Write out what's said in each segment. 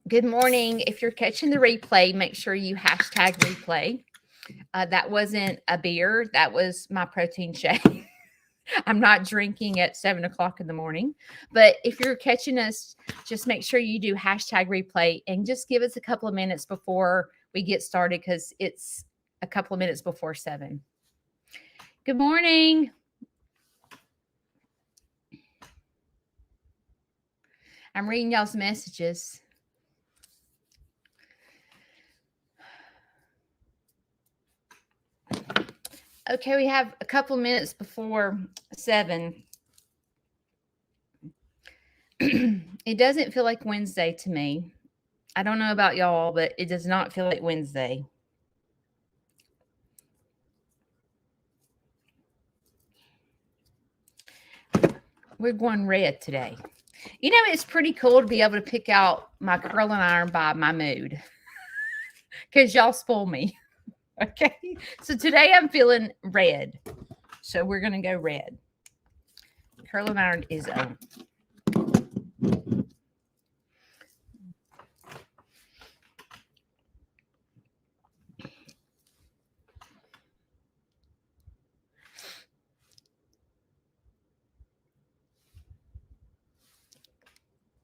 Good morning. If you're catching the replay, make sure you hashtag replay. That wasn't a beer. That was my protein shake. I'm not drinking at 7 o'clock in the morning. But if you're catching us, just make sure you do hashtag replay and just give us a couple of minutes before we get started because it's a couple of minutes before 7. Good morning. I'm reading y'all's messages. Okay, we have a couple minutes before 7. It doesn't feel like Wednesday to me. I don't know about y'all, but it does not feel like Wednesday. We're going red today. You know, it's pretty cool to be able to pick out my curling iron by my mood because y'all spoil me. Okay. So today I'm feeling red. So we're going to go red. Curling iron is on.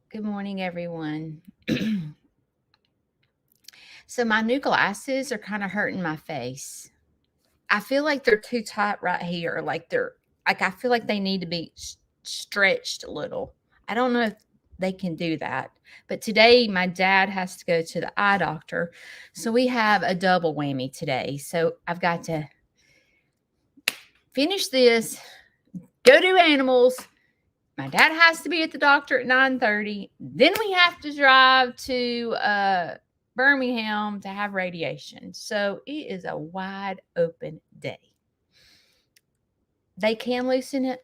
Good morning, everyone. So my new glasses are kind of hurting my face. I feel like they're too tight right here. I feel like they need to be stretched a little. I don't know if they can do that. But today my dad has to go to the eye doctor. So we have a double whammy today. So I've got to finish this, go do animals. My dad has to be at the doctor at 9:30. Then we have to drive to Birmingham to have radiation. So it is a wide open day. They can loosen it.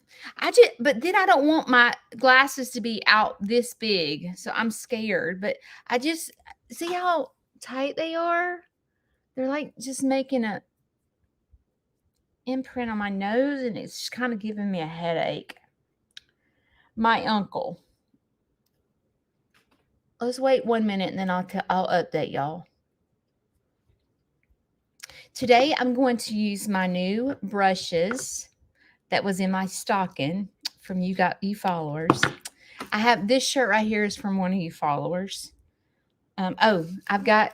But then I don't want my glasses to be out this big. So I'm scared. But I just see how tight they are. They're like just making a imprint on my nose, and it's just kind of giving me a headache. My uncle. Let's wait 1 minute and then I'll update y'all. Today I'm going to use my new brushes that was in my stocking from you followers. I have this shirt right here is from one of you followers. I've got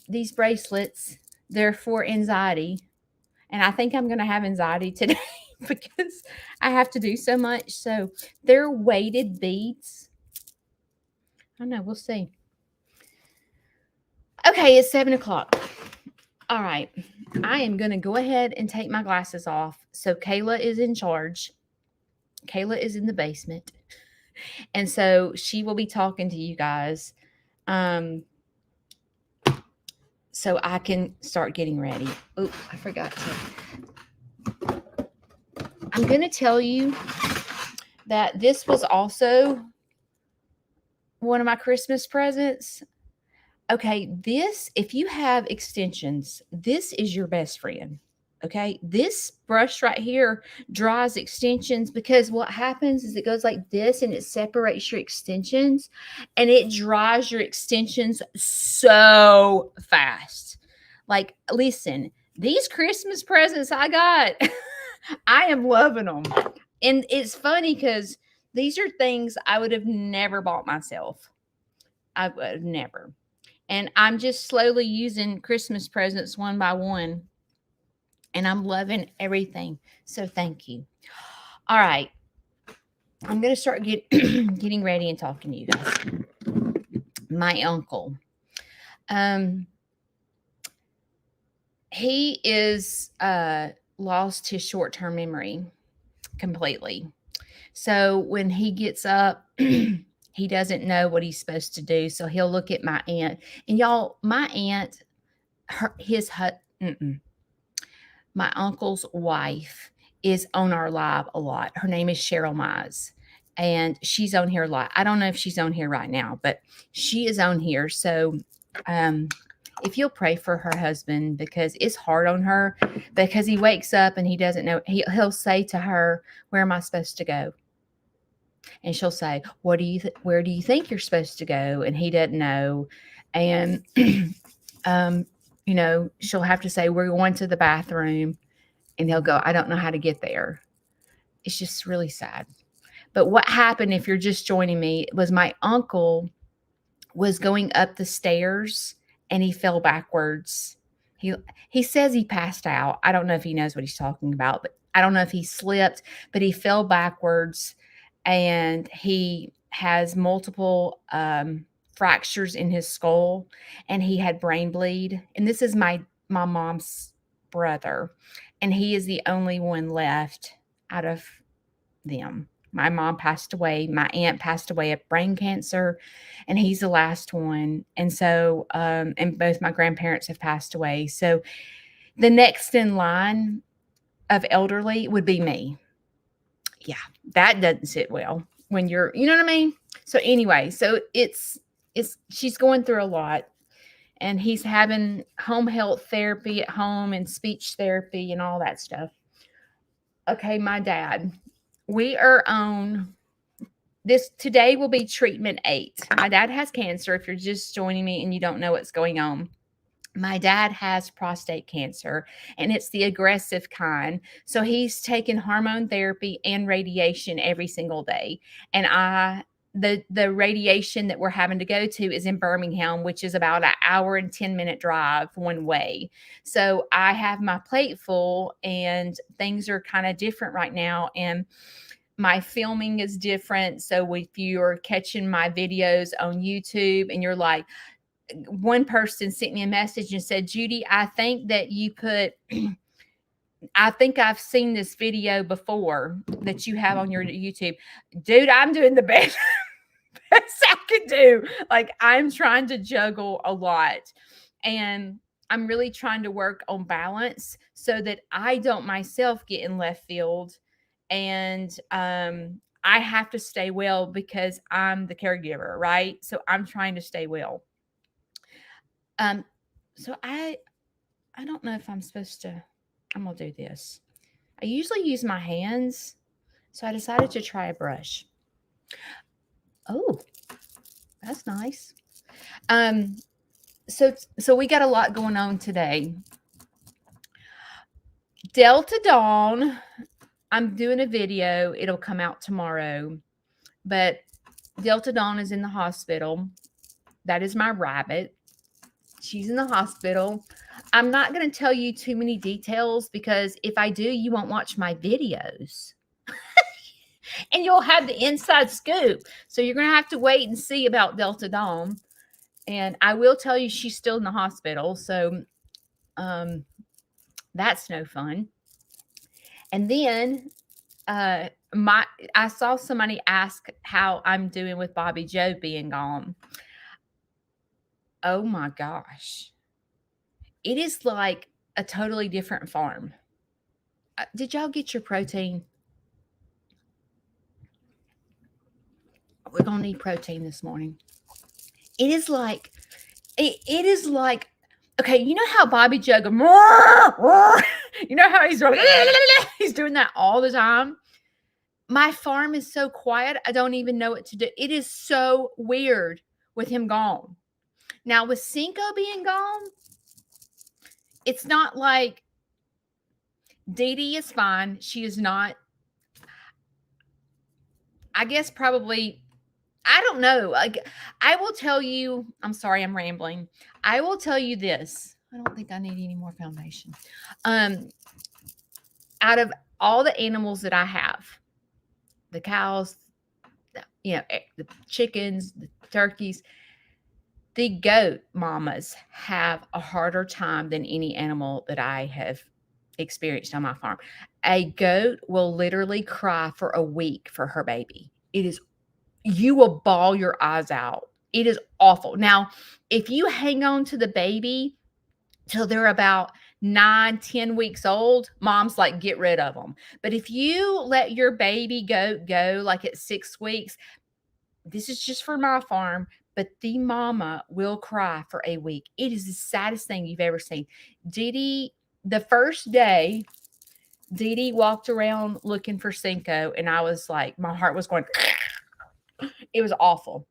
these bracelets. They're for anxiety. And I think I'm going to have anxiety today because I have to do so much. So they're weighted beads. I don't know. We'll see. Okay, it's 7 o'clock. All right. I am going to go ahead and take my glasses off. So Kayla is in charge. Kayla is in the basement. And so she will be talking to you guys. So I can start getting ready. Oh, I forgot to. I'm going to tell you that this was also one of my Christmas presents. Okay, if you have extensions, this is your best friend. Okay, this brush right here draws extensions because what happens is it goes like this and it separates your extensions and it draws your extensions so fast. Like, listen, these Christmas presents I got, I am loving them. And it's funny because these are things I would have never bought myself. I would have never. And I'm just slowly using Christmas presents one by one. And I'm loving everything. So thank you. All right. I'm going to start getting ready and talking to you guys. My uncle. He is lost his short-term memory completely. So when he gets up, he doesn't know what he's supposed to do. So he'll look at my aunt. And y'all, my aunt, my uncle's wife is on our live a lot. Her name is Cheryl Mize. And she's on here a lot. I don't know if she's on here right now, but she is on here. So if you'll pray for her husband, because it's hard on her, because he wakes up and he doesn't know. He'll say to her, "Where am I supposed to go?" And she'll say, where do you think you're supposed to go? And he doesn't know. And, she'll have to say, we're going to the bathroom. And he'll go, I don't know how to get there. It's just really sad. But what happened, if you're just joining me, was my uncle was going up the stairs and he fell backwards. He says he passed out. I don't know if he knows what he's talking about, but I don't know if he slipped, but he fell backwards and he has multiple fractures in his skull and he had brain bleed. And this is my mom's brother, and he is the only one left out of them. My mom passed away. My aunt passed away of brain cancer, and he's the last one. And so, and both my grandparents have passed away. So the next in line of elderly would be me. Yeah, that doesn't sit well when you're, you know what I mean? So anyway, so she's going through a lot, and he's having home health therapy at home and speech therapy and all that stuff. Okay, my dad. We are on this. Today will be treatment 8. My dad has cancer. If you're just joining me and you don't know what's going on, my dad has prostate cancer, and it's the aggressive kind. So he's taking hormone therapy and radiation every single day. And the radiation that we're having to go to is in Birmingham, which is about an hour and 10-minute drive one way. So I have my plate full, and things are kind of different right now. And my filming is different. So if you're catching my videos on YouTube and you're like, one person sent me a message and said, Judy, I think that you put, I think I've seen this video before that you have on your YouTube. Dude, I'm doing the best I can do. Like, I'm trying to juggle a lot, and I'm really trying to work on balance so that I don't myself get in left field. And I have to stay well because I'm the caregiver, right? So I'm trying to stay well. So I don't know if I'm supposed to. I'm gonna do this. I usually use my hands, so I decided to try a brush. Oh, that's nice. So we got a lot going on today. Delta Dawn, I'm doing a video. It'll come out tomorrow. But Delta Dawn is in the hospital. That is my rabbit. She's in the hospital. I'm not going to tell you too many details because if I do, you won't watch my videos. And you'll have the inside scoop. So you're going to have to wait and see about Delta Dawn. And I will tell you she's still in the hospital. So that's no fun. And then I saw somebody ask how I'm doing with Bobby Joe being gone. Oh my gosh. It is like a totally different farm. Did y'all get your protein? We're going to need protein this morning. It is like, okay, you know how Bobby Joe goes, you know how he's doing that all the time? My farm is so quiet, I don't even know what to do. It is so weird with him gone. Now, with Cinco being gone, it's not like Dee Dee is fine. She is not, I guess probably, I don't know. Like, I will tell you, I'm sorry, I'm rambling. I will tell you this. I don't think I need any more foundation. Out of all the animals that I have, the cows, the chickens, the turkeys, the goat mamas have a harder time than any animal that I have experienced on my farm. A goat will literally cry for a week for her baby. You will bawl your eyes out. It is awful. Now, if you hang on to the baby till they're about 9-10 weeks old, mom's like, get rid of them. But if you let your baby goat go like at 6 weeks, this is just for my farm, but the mama will cry for a week. It is the saddest thing you've ever seen. Dee Dee, the first day, Dee Dee walked around looking for Cinco, and I was like, my heart was going, It was awful.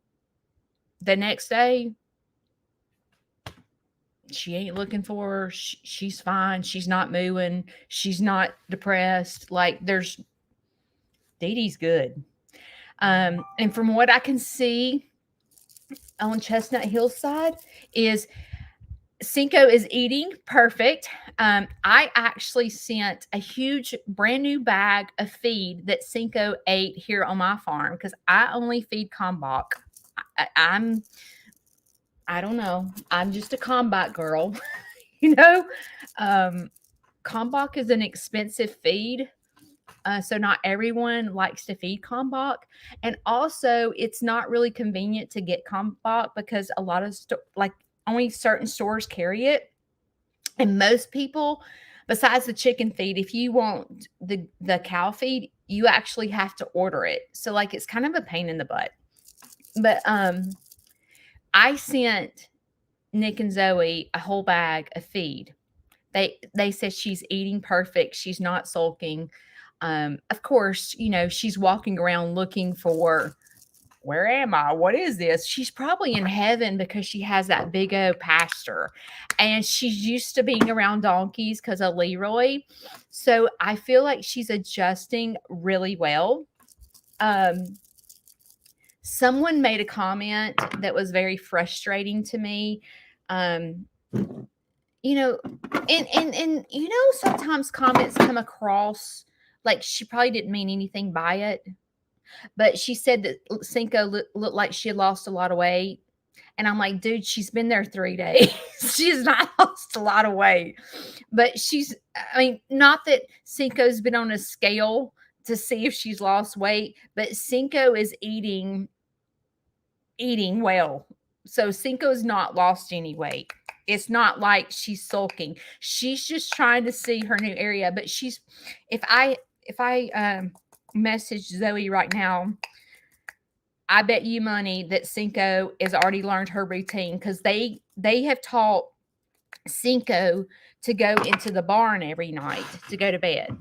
The next day, she ain't looking for her. She's fine. She's not mooing. She's not depressed. Like there's Dee Dee's good. And from what I can see on Chestnut Hillside is Cinco is eating perfect. I actually sent a huge brand new bag of feed that Cinco ate here on my farm because I only feed Kalmbach. I don't know. I'm just a Kalmbach girl, you know. Kalmbach is an expensive feed. So not everyone likes to feed Kalmbach, and also it's not really convenient to get Kalmbach because a lot of like only certain stores carry it, and most people, besides the chicken feed, if you want the cow feed, you actually have to order it. So like it's kind of a pain in the butt. But I sent Nick and Zoe a whole bag of feed. They said she's eating perfect. She's not sulking. Of course, you know, she's walking around looking for, where am I? What is this? She's probably in heaven because she has that big old pasture and she's used to being around donkeys because of Leroy. So I feel like she's adjusting really well. Someone made a comment that was very frustrating to me. You know, and you know, sometimes comments come across like she probably didn't mean anything by it, but she said that Cinco looked like she had lost a lot of weight. And I'm like, dude, she's been there 3 days. She's not lost a lot of weight. But I mean, not that Cinco's been on a scale to see if she's lost weight, but Cinco is eating well. So Cinco's not lost any weight. It's not like she's sulking. She's just trying to see her new area. But if I message Zoe right now, I bet you money that Cinco has already learned her routine because they have taught Cinco to go into the barn every night to go to bed.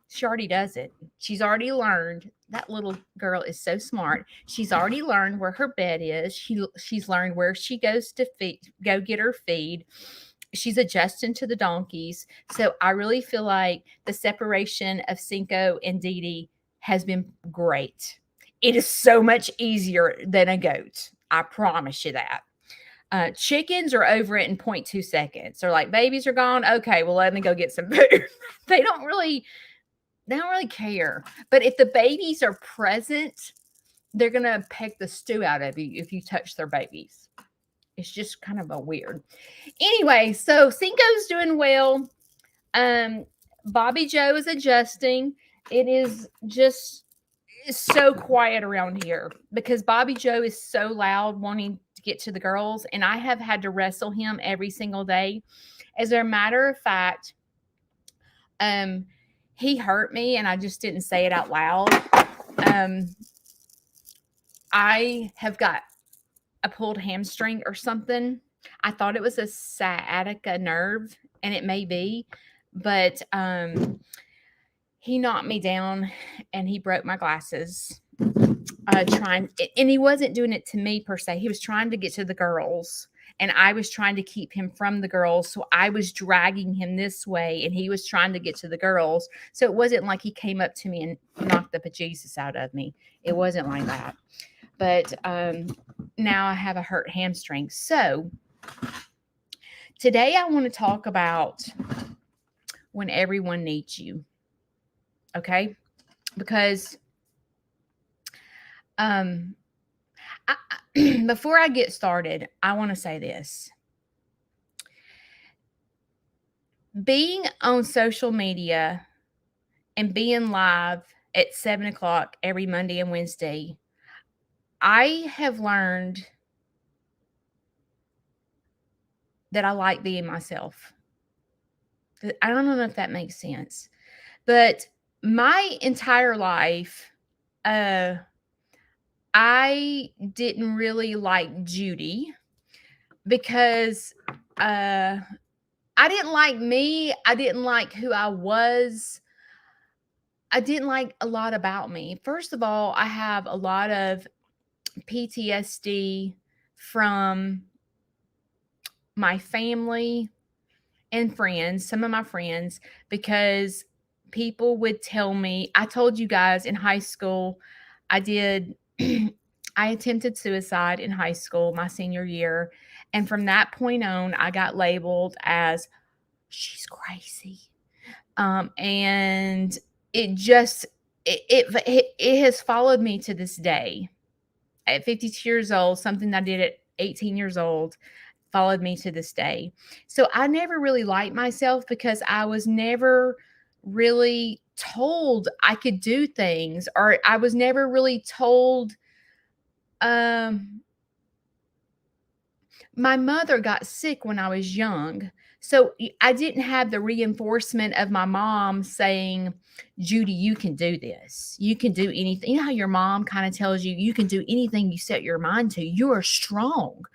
She already does it. She's already learned. That little girl is so smart. She's already learned where her bed is. She's learned where she goes to go get her feed. She's adjusting to the donkeys. So I really feel like the separation of Cinco and Dee Dee has been great. It is so much easier than a goat. I promise you that. Chickens are over it in 0.2 seconds. They're like, babies are gone. Okay, well, let me go get some food. They don't really care. But if the babies are present, they're going to peck the stew out of you if you touch their babies. It's just kind of a weird. Anyway, so Cinco's doing well. Bobby Joe is adjusting. It is just so quiet around here because Bobby Joe is so loud wanting to get to the girls, and I have had to wrestle him every single day. As a matter of fact, he hurt me and I just didn't say it out loud. I have got a pulled hamstring or something. I thought it was a sciatica nerve, and it may be, but he knocked me down and he broke my glasses. And he wasn't doing it to me per se. He was trying to get to the girls, and I was trying to keep him from the girls. So I was dragging him this way, and he was trying to get to the girls. So it wasn't like he came up to me and knocked the bejesus out of me. It wasn't like that. But now I have a hurt hamstring. So today I want to talk about when everyone needs you. Okay? Because before I get started, I want to say this. Being on social media and being live at 7 o'clock every Monday and Wednesday, I have learned that I like being myself. I don't know if that makes sense, but my entire life, I didn't really like Judy because I didn't like me. I didn't like who I was. I didn't like a lot about me. First of all, I have a lot of PTSD from my family and friends, some of my friends, because people would tell me, I told you guys in high school, I did, I attempted suicide in high school my senior year. And from that point on, I got labeled as she's crazy. And it just, it has followed me to this day. At 52 years old, something I did at 18 years old followed me to this day. So I never really liked myself because I was never really told I could do things, or I was never really told. My mother got sick when I was young. So I didn't have the reinforcement of my mom saying, Judy, you can do this. You can do anything. You know how your mom kind of tells you, you can do anything you set your mind to. You are strong.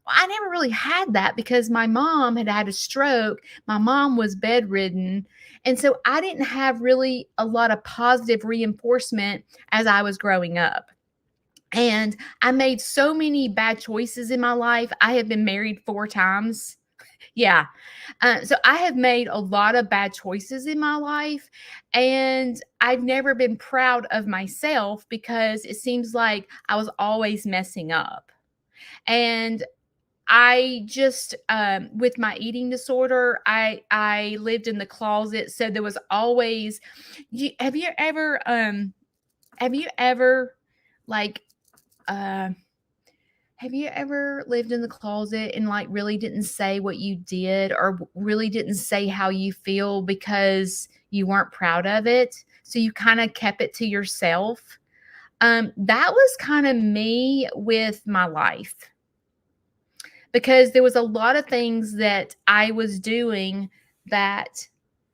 I never really had that because my mom had had a stroke. My mom was bedridden. And so I didn't have really a lot of positive reinforcement as I was growing up. And I made so many bad choices in my life. I have been married 4 times. Yeah. So I have made a lot of bad choices in my life. And I've never been proud of myself because it seems like I was always messing up. And I just, with my eating disorder, I lived in the closet, so there was always. Have you ever, like, uh, have you ever lived in the closet and like really didn't say what you did, or really didn't say how you feel because you weren't proud of it, so you kind of kept it to yourself? That was kind of me with my life, because there was a lot of things that I was doing that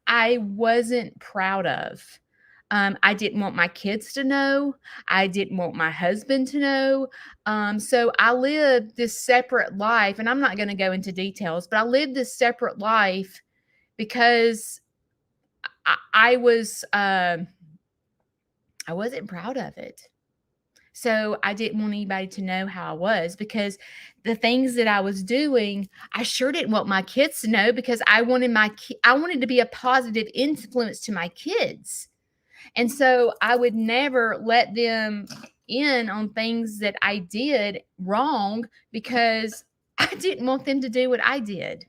I wasn't proud of. I didn't want my kids to know. I didn't want my husband to know. So I lived this separate life, and I'm not going to go into details, but I lived this separate life because I wasn't proud of it. So I didn't want anybody to know how I was, because the things that I was doing, I sure didn't want my kids to know, because I wanted to be a positive influence to my kids. And so I would never let them in on things that I did wrong, because I didn't want them to do what I did.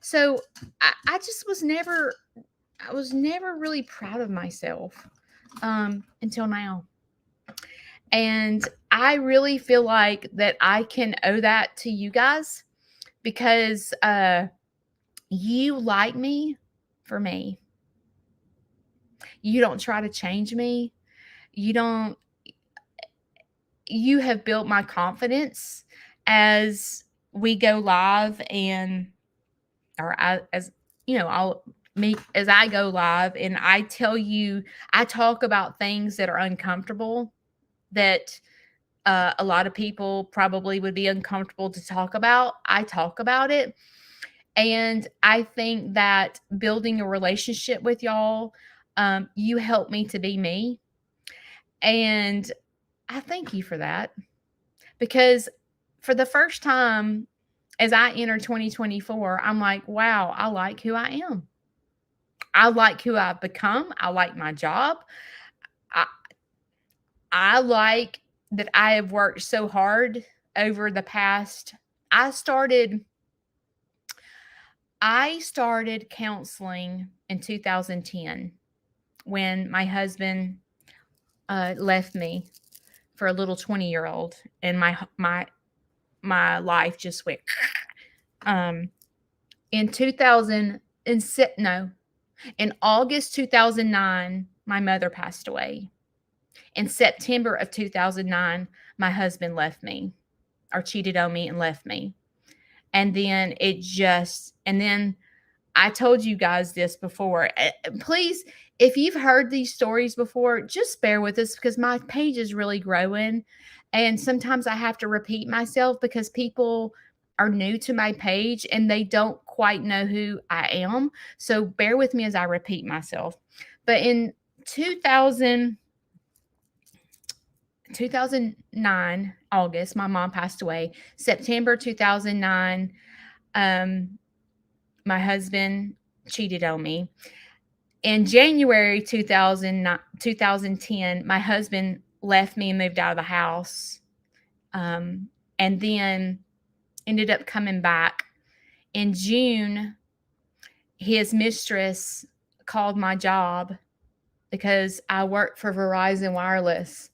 So I just I was never really proud of myself until now. And I really feel like that I can owe that to you guys, because you like me for me. You don't try to change me. You have built my confidence as we go live, and as you know, as I go live and I tell you, I talk about things that are uncomfortable, that a lot of people probably would be uncomfortable to talk about. I talk about it. And I think that building a relationship with y'all, you help me to be me. And I thank you for that, because for the first time as I enter 2024, I'm like, wow, I like who I am. I like who I've become. I like my job. I, I like that I have worked so hard over the past. I started counseling in 2010 when my husband left me for a little 20-year-old, and my life just went. In 2000 in August 2009, my mother passed away. In September of 2009, my husband left me, or cheated on me and left me. And then I told you guys this before. Please, if you've heard these stories before, just bear with us, because my page is really growing. And sometimes I have to repeat myself because people are new to my page and they don't quite know who I am. So bear with me as I repeat myself. But in 2000, 2009, August, my mom passed away. September 2009, my husband cheated on me. In January 2010, my husband left me and moved out of the house, and then ended up coming back. In June, his mistress called my job because I worked for Verizon Wireless,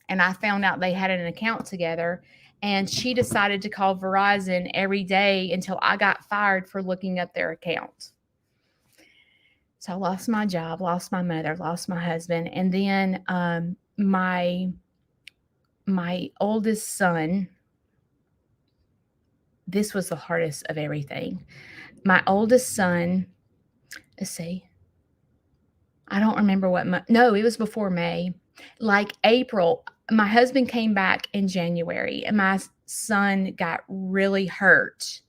and I found out they had an account together, and she decided to call Verizon every day until I got fired for looking up their account. So I lost my job, lost my mother, lost my husband, and then my oldest son. This was the hardest of everything. My oldest son, let's see, I don't remember no, it was before May. Like April, my husband came back in January, and my son got really hurt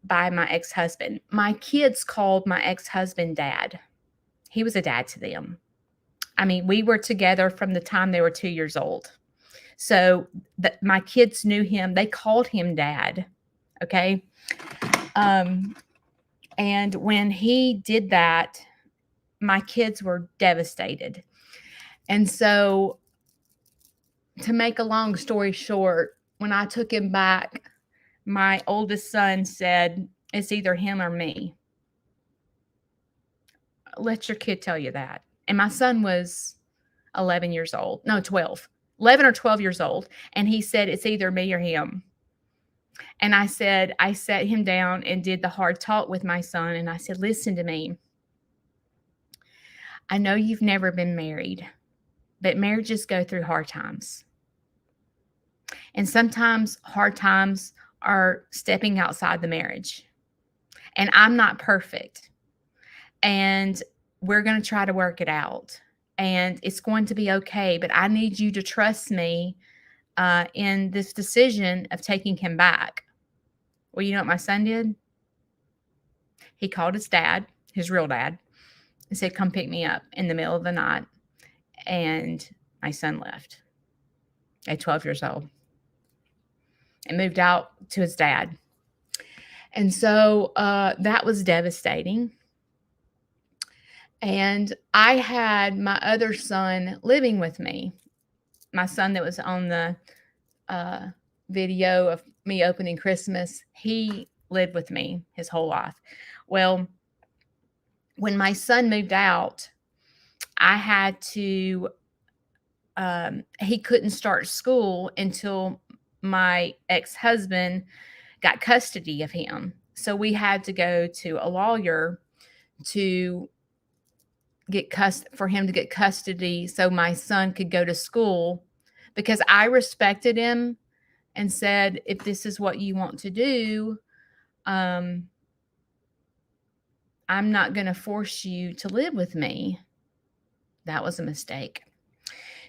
by my ex-husband. My kids called my ex-husband dad. He was a dad to them. I mean, we were together from the time they were 2 years old. So my kids knew him. They called him dad. Okay. And when he did that, my kids were devastated. And so, to make a long story short, when I took him back, my oldest son said, "It's either him or me." Let your kid tell you that. And my son was 11 years old. No, 12. 11 or 12 years old. And he said, "It's either me or him." And I sat him down and did the hard talk with my son. And I said, "Listen to me. I know you've never been married, but marriages go through hard times. And sometimes hard times are stepping outside the marriage. And I'm not perfect. And we're going to try to work it out. And it's going to be okay. But I need you to trust me in this decision of taking him back." Well, you know what my son did? He called his dad, his real dad, and said, "Come pick me up," in the middle of the night. And my son left at 12 years old and moved out to his dad. And so that was devastating. And I had my other son living with me, my son that was on the video of me opening Christmas. He lived with me his whole life. Well, when my son moved out, I had to, he couldn't start school until my ex-husband got custody of him. So we had to go to a lawyer to for him to get custody so my son could go to school, because I respected him and said, "If this is what you want to do, I'm not going to force you to live with me." That was a mistake.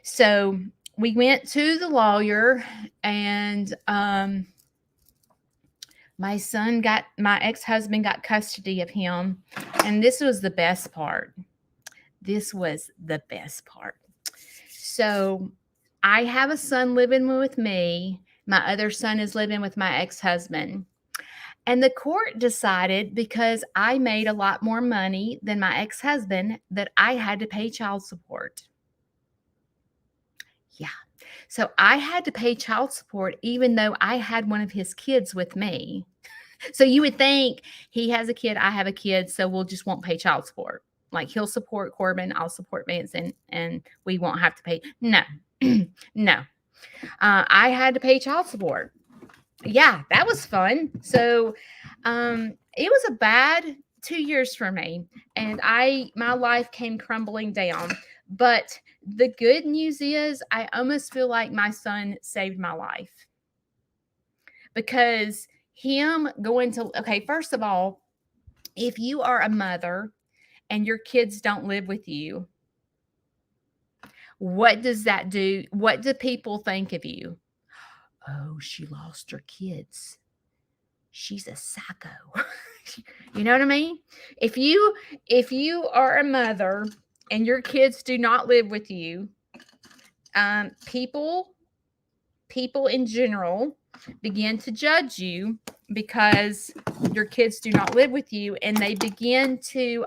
So we went to the lawyer, and my ex-husband got custody of him. And this was the best part. So I have a son living with me. My other son is living with my ex-husband. And the court decided, because I made a lot more money than my ex-husband, that I had to pay child support. Yeah. So I had to pay child support even though I had one of his kids with me. So you would think, he has a kid, I have a kid, so we'll just won't pay child support. Like, he'll support Corbin, I'll support Manson, and we won't have to pay. No, no. I had to pay child support. Yeah, that was fun. So it was a bad 2 years for me, and my life came crumbling down. But the good news is, I almost feel like my son saved my life, because okay, first of all, if you are a mother and your kids don't live with you, what does that do? What do people think of you? "Oh, she lost her kids. She's a psycho." You know what I mean? If you are a mother and your kids do not live with you, people in general begin to judge you because your kids do not live with you, and they begin to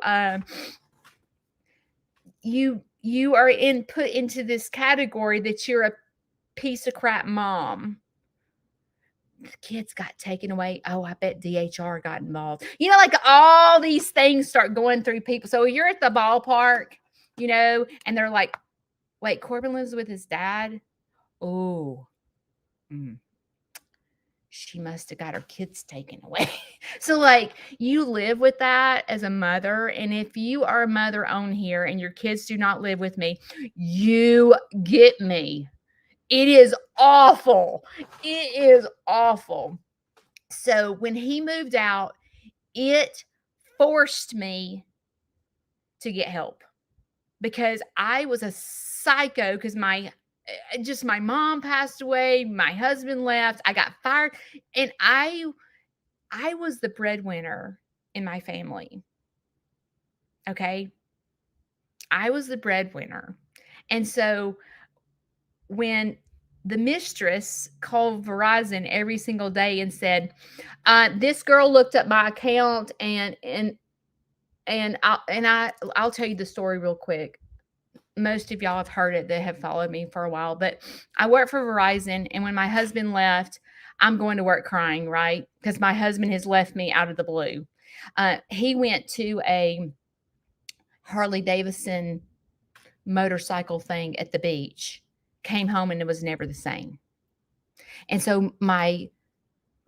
you are put into this category that you're a piece of crap mom. The kids got taken away. Oh, I bet DHR got involved. Like all these things start going through people. So you're at the ballpark, and they're like, wait, Corbin lives with his dad? Oh, she must have got her kids taken away. So like you live with that as a mother. And if you are a mother on here and your kids do not live with me, you get me. It is awful. It is awful. So when he moved out, it forced me to get help because I was a psycho because my mom passed away, my husband left, I got fired, and I was the breadwinner in my family. Okay? I was the breadwinner. And so when the mistress called Verizon every single day and said, this girl looked up my account and I'll tell you the story real quick. Most of y'all have heard it that have followed me for a while, but I work for Verizon, and when my husband left, I'm going to work crying, right? Because my husband has left me out of the blue. He went to a Harley Davidson motorcycle thing at the beach, came home, and it was never the same. And so my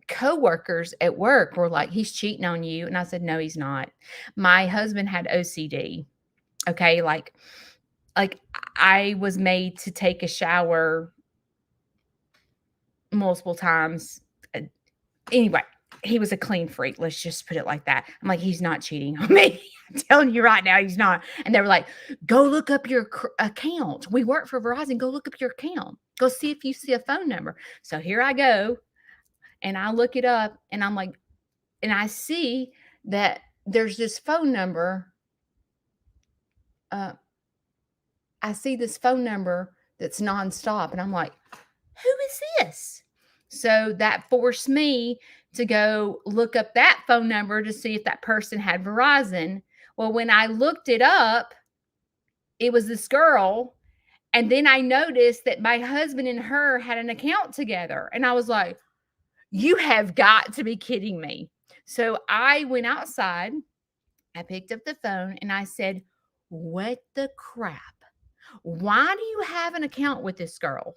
coworkers at work were like, he's cheating on you. And I said, no, he's not. My husband had OCD. Okay. Like I was made to take a shower multiple times. Anyway, he was a clean freak. Let's just put it like that. I'm like, he's not cheating on me. I'm telling you right now, he's not. And they were like, go look up your account. We work for Verizon. Go look up your account. Go see if you see a phone number. So here I go. And I look it up and I'm like, and I see that there's this phone number. I see this phone number that's nonstop. And I'm like, who is this? So that forced me to go look up that phone number to see if that person had Verizon. Well, when I looked it up, it was this girl. And then I noticed that my husband and her had an account together. And I was like, you have got to be kidding me. So I went outside, I picked up the phone and I said, what the crap? Why do you have an account with this girl?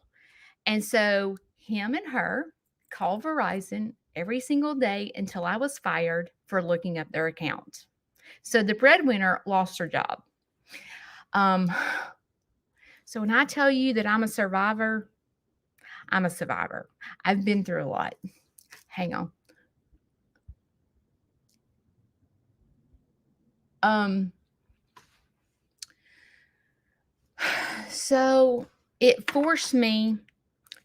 And so him and her called Verizon every single day until I was fired for looking up their account. So the breadwinner lost her job. So when I tell you that I'm a survivor, I'm a survivor. I've been through a lot. Hang on. So it forced me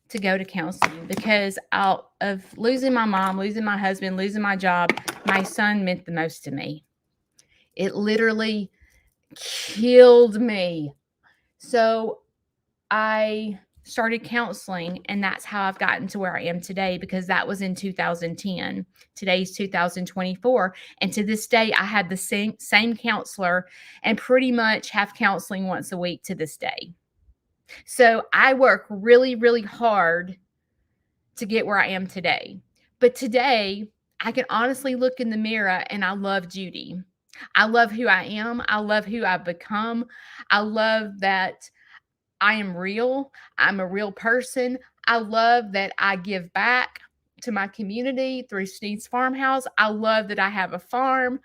to go to counseling because out of losing my mom, losing my husband, losing my job, my son meant the most to me. It literally killed me. So I started counseling, and that's how I've gotten to where I am today, because that was in 2010. Today's 2024. And to this day, I had the same counselor and pretty much have counseling once a week to this day. So I work really, really hard to get where I am today. But today, I can honestly look in the mirror and I love Judy. I love who I am. I love who I've become. I love that I am real. I'm a real person. I love that I give back to my community through Sneed's Farmhouse. I love that I have a farm.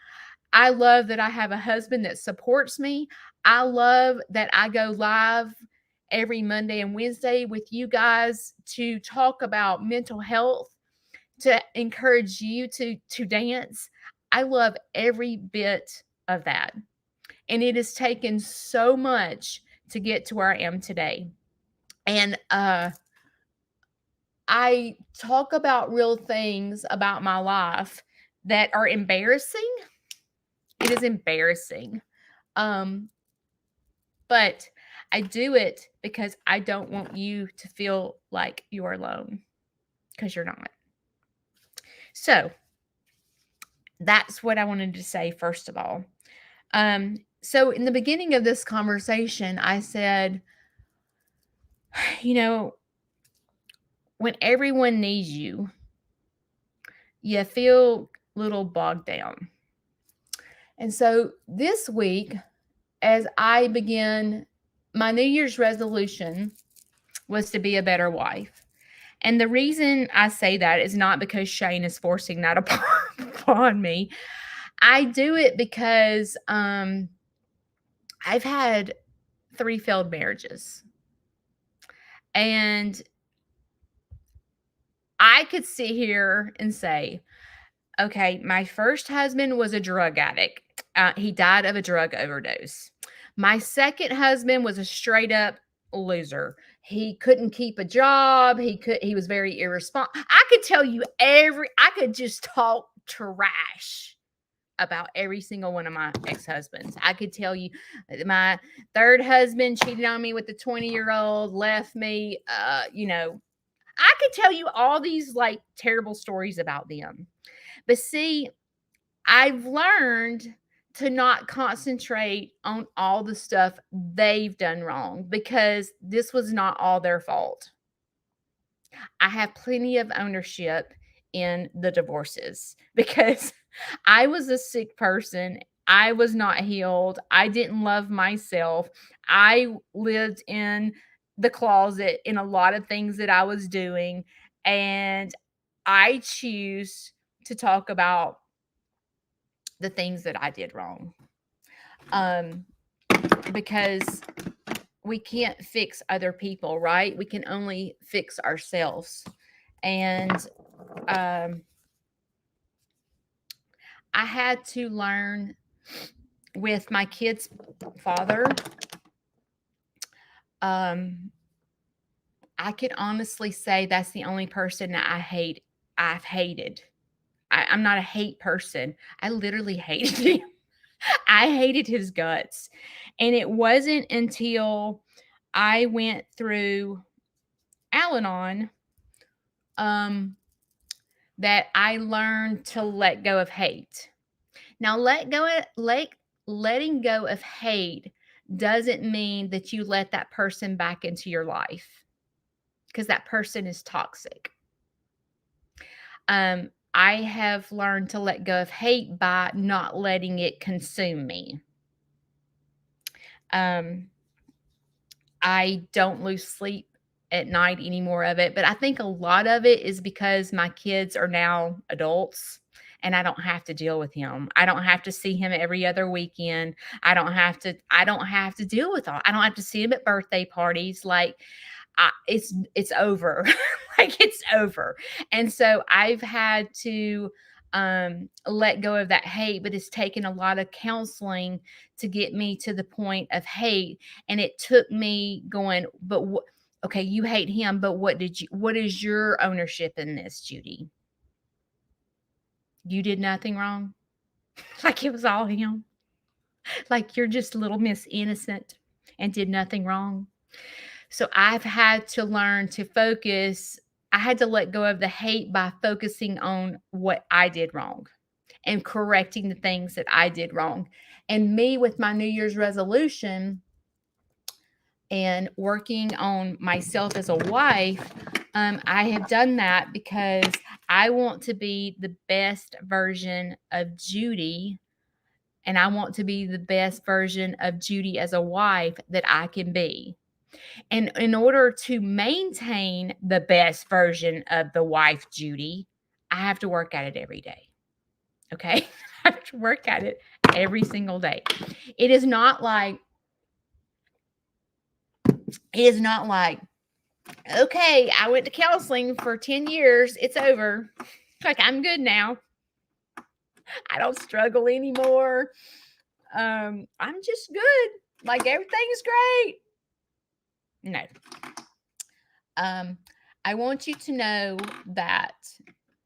I love that I have a husband that supports me. I love that I go live every Monday and Wednesday with you guys to talk about mental health, to encourage you to dance. I love every bit of that. And it has taken so much to get to where I am today. And I talk about real things about my life that are embarrassing. It is embarrassing. But I do it because I don't want you to feel like you're alone, because you're not. So that's what I wanted to say, first of all. So in the beginning of this conversation, I said, you know, when everyone needs you, you feel a little bogged down. And so this week, as I began, my New Year's resolution was to be a better wife. And the reason I say that is not because Shane is forcing that upon me. I do it because I've had 3 failed marriages. And I could sit here and say, okay, my first husband was a drug addict. He died of a drug overdose. My second husband was a straight up loser. He couldn't keep a job. He was very irresponsible. I could tell you I could just talk trash about every single one of my ex-husbands. I could tell you my third husband cheated on me with a 20-year-old, left me, I could tell you all these like terrible stories about them. But see, I've learned to not concentrate on all the stuff they've done wrong, because this was not all their fault. I have plenty of ownership in the divorces, because I was a sick person. I was not healed. I didn't love myself. I lived in the closet in a lot of things that I was doing. And I choose to talk about the things that I did wrong. Because we can't fix other people, right? We can only fix ourselves. And I had to learn with my kid's father. I could honestly say that's the only person that I've hated. I'm not a hate person. I literally hated him. I hated his guts. And it wasn't until I went through Al-Anon that I learned to let go of hate. Now, letting go of hate doesn't mean that you let that person back into your life, because that person is toxic. I have learned to let go of hate by not letting it consume me. I don't lose sleep at night anymore of it, but I think a lot of it is because my kids are now adults and I don't have to deal with him. I don't have to see him every other weekend. I don't have to deal with all. I don't have to see him at birthday parties. Like it's over. Like it's over. And so I've had to let go of that hate, but it's taken a lot of counseling to get me to the point of hate. And it took me going, but okay, you hate him, but what is your ownership in this, Judy? You did nothing wrong. Like it was all him. Like you're just little Miss Innocent and did nothing wrong. So I've had to learn to focus. I had to let go of the hate by focusing on what I did wrong and correcting the things that I did wrong. And me, with my New Year's resolution and working on myself as a wife, I have done that because I want to be the best version of Judy. And I want to be the best version of Judy as a wife that I can be. And in order to maintain the best version of the wife, Judy, I have to work at it every day. Okay? I have to work at it every single day. It is not like, okay, I went to counseling for 10 years. It's over. Like, I'm good now. I don't struggle anymore. I'm just good. Like, everything's great. No. I want you to know that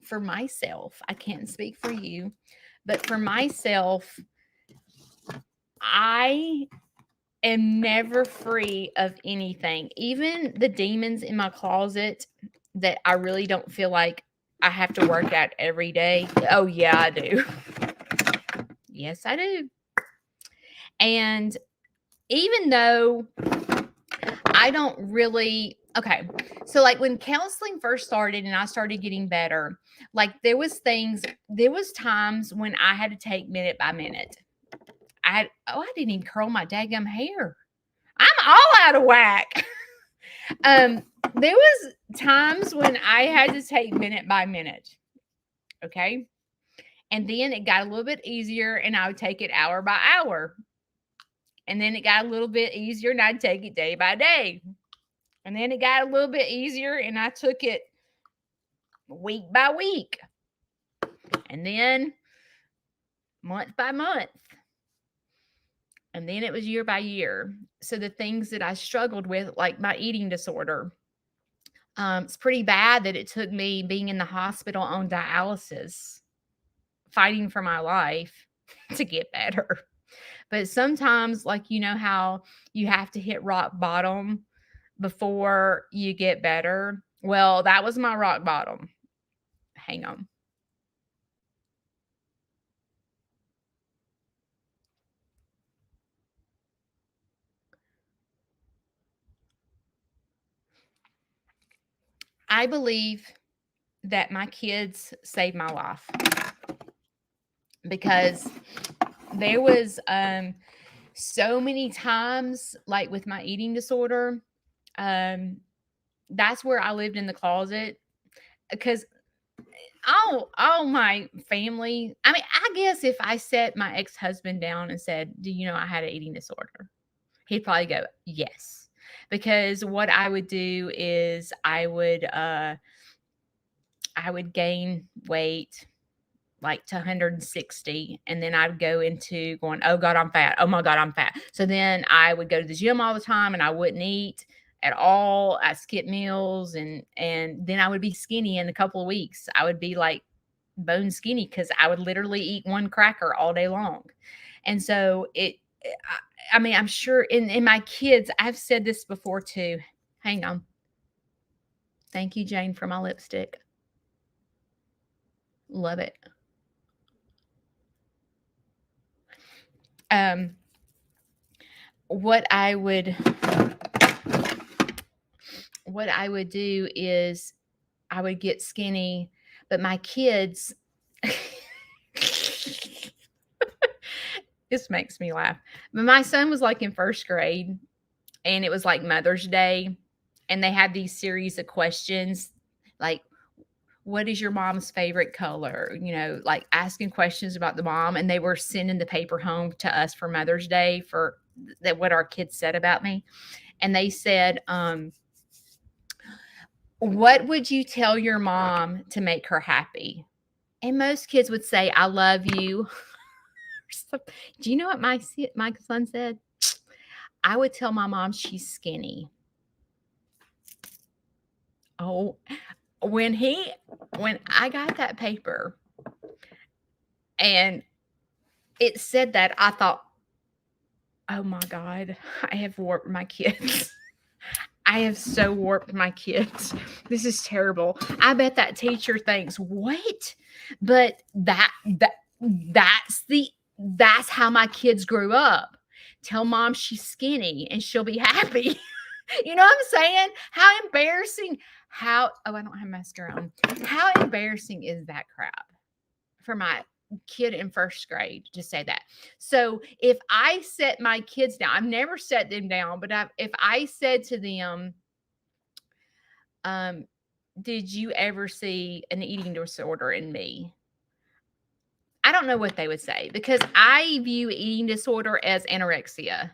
for myself, I can't speak for you, but for myself, I am never free of anything, even the demons in my closet that I really don't feel like I have to work at every day. Oh, yeah, I do. Yes, I do. And even though I don't really, okay, so like when counseling first started and I started getting better, like there was times when I had to take minute by minute. I didn't even curl my daggum hair. I'm all out of whack. There was times when I had to take minute by minute. Okay. And then it got a little bit easier and I would take it hour by hour. And then it got a little bit easier and I'd take it day by day. And then it got a little bit easier and I took it week by week. And then month by month. And then it was year by year. So the things that I struggled with, like my eating disorder, it's pretty bad that it took me being in the hospital on dialysis, fighting for my life to get better. But sometimes, like, you know how you have to hit rock bottom before you get better? Well, that was my rock bottom. Hang on. I believe that my kids saved my life because there was so many times, like with my eating disorder, that's where I lived in the closet because all my family, I mean, I guess if I set my ex-husband down and said, do you know I had an eating disorder? He'd probably go, yes. Because what I would do is I would gain weight like to 160, and then I'd go into going, oh God, I'm fat. Oh my God, I'm fat. So then I would go to the gym all the time and I wouldn't eat at all. I skip meals, and then I would be skinny in a couple of weeks. I would be like bone skinny because I would literally eat one cracker all day long. And so I mean, I'm sure in my kids, I've said this before too. Hang on. Thank you, Jane, for my lipstick. Love it. Um, what I would do is I would get skinny, but my kids this makes me laugh. But my son was like in first grade and it was like Mother's Day, and they had these series of questions like, what is your mom's favorite color? You know, like asking questions about the mom, and they were sending the paper home to us for Mother's Day for that what our kids said about me. And they said, what would you tell your mom to make her happy? And most kids would say, I love you. Do you know what my son said? I would tell my mom she's skinny. Oh, when I got that paper and it said that, I thought, oh my God, I have warped my kids. I have so warped my kids. This is terrible. I bet that teacher thinks, what? But that's how my kids grew up. Tell mom she's skinny and she'll be happy. You know what I'm saying? How embarrassing. I don't have mascara on. How embarrassing is that crap for my kid in first grade to say that? So if I set my kids down, I've never set them down, but if I said to them, did you ever see an eating disorder in me? I don't know what they would say, because I view eating disorder as anorexia,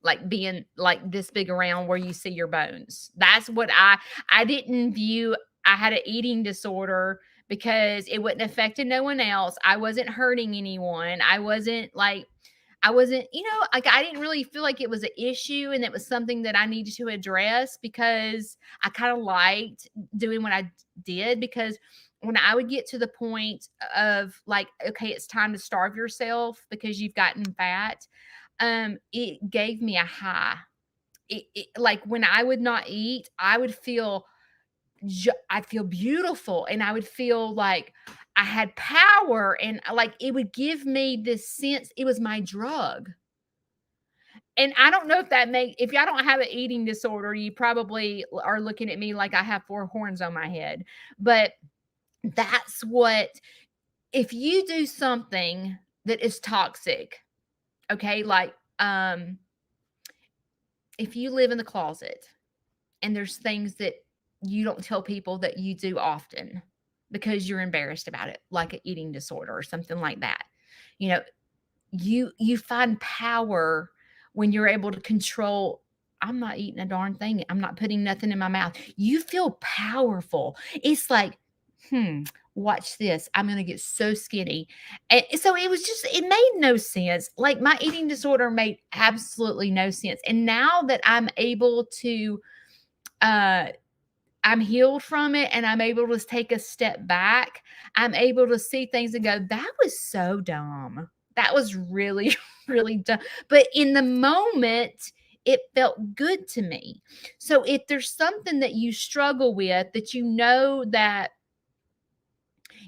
like being like this big around where you see your bones. That's what I didn't view. I had an eating disorder because it wouldn't affected no one else. I wasn't hurting anyone. I wasn't, like I didn't really feel like it was an issue and it was something that I needed to address, because I kind of liked doing what I did. Because when I would get to the point of like, okay, it's time to starve yourself because you've gotten fat, it gave me a high. Like when I would not eat, I would feel I'd feel beautiful, and I would feel like I had power, and like it would give me this sense. It was my drug. And I don't know if that make if y'all don't have an eating disorder, you probably are looking at me like I have 4 horns on my head. But that's what if you do something that is toxic, okay, like if you live in the closet and there's things that you don't tell people that you do often because you're embarrassed about it, like an eating disorder or something like that. You know, you find power when you're able to control, I'm not eating a darn thing. I'm not putting nothing in my mouth. You feel powerful. It's like, watch this. I'm going to get so skinny. And so it was just, it made no sense. Like my eating disorder made absolutely no sense. And now that I'm able to, uh, I'm healed from it and I'm able to take a step back. I'm able to see things and go, that was so dumb. That was really, really dumb. But in the moment, it felt good to me. So if there's something that you struggle with that you know that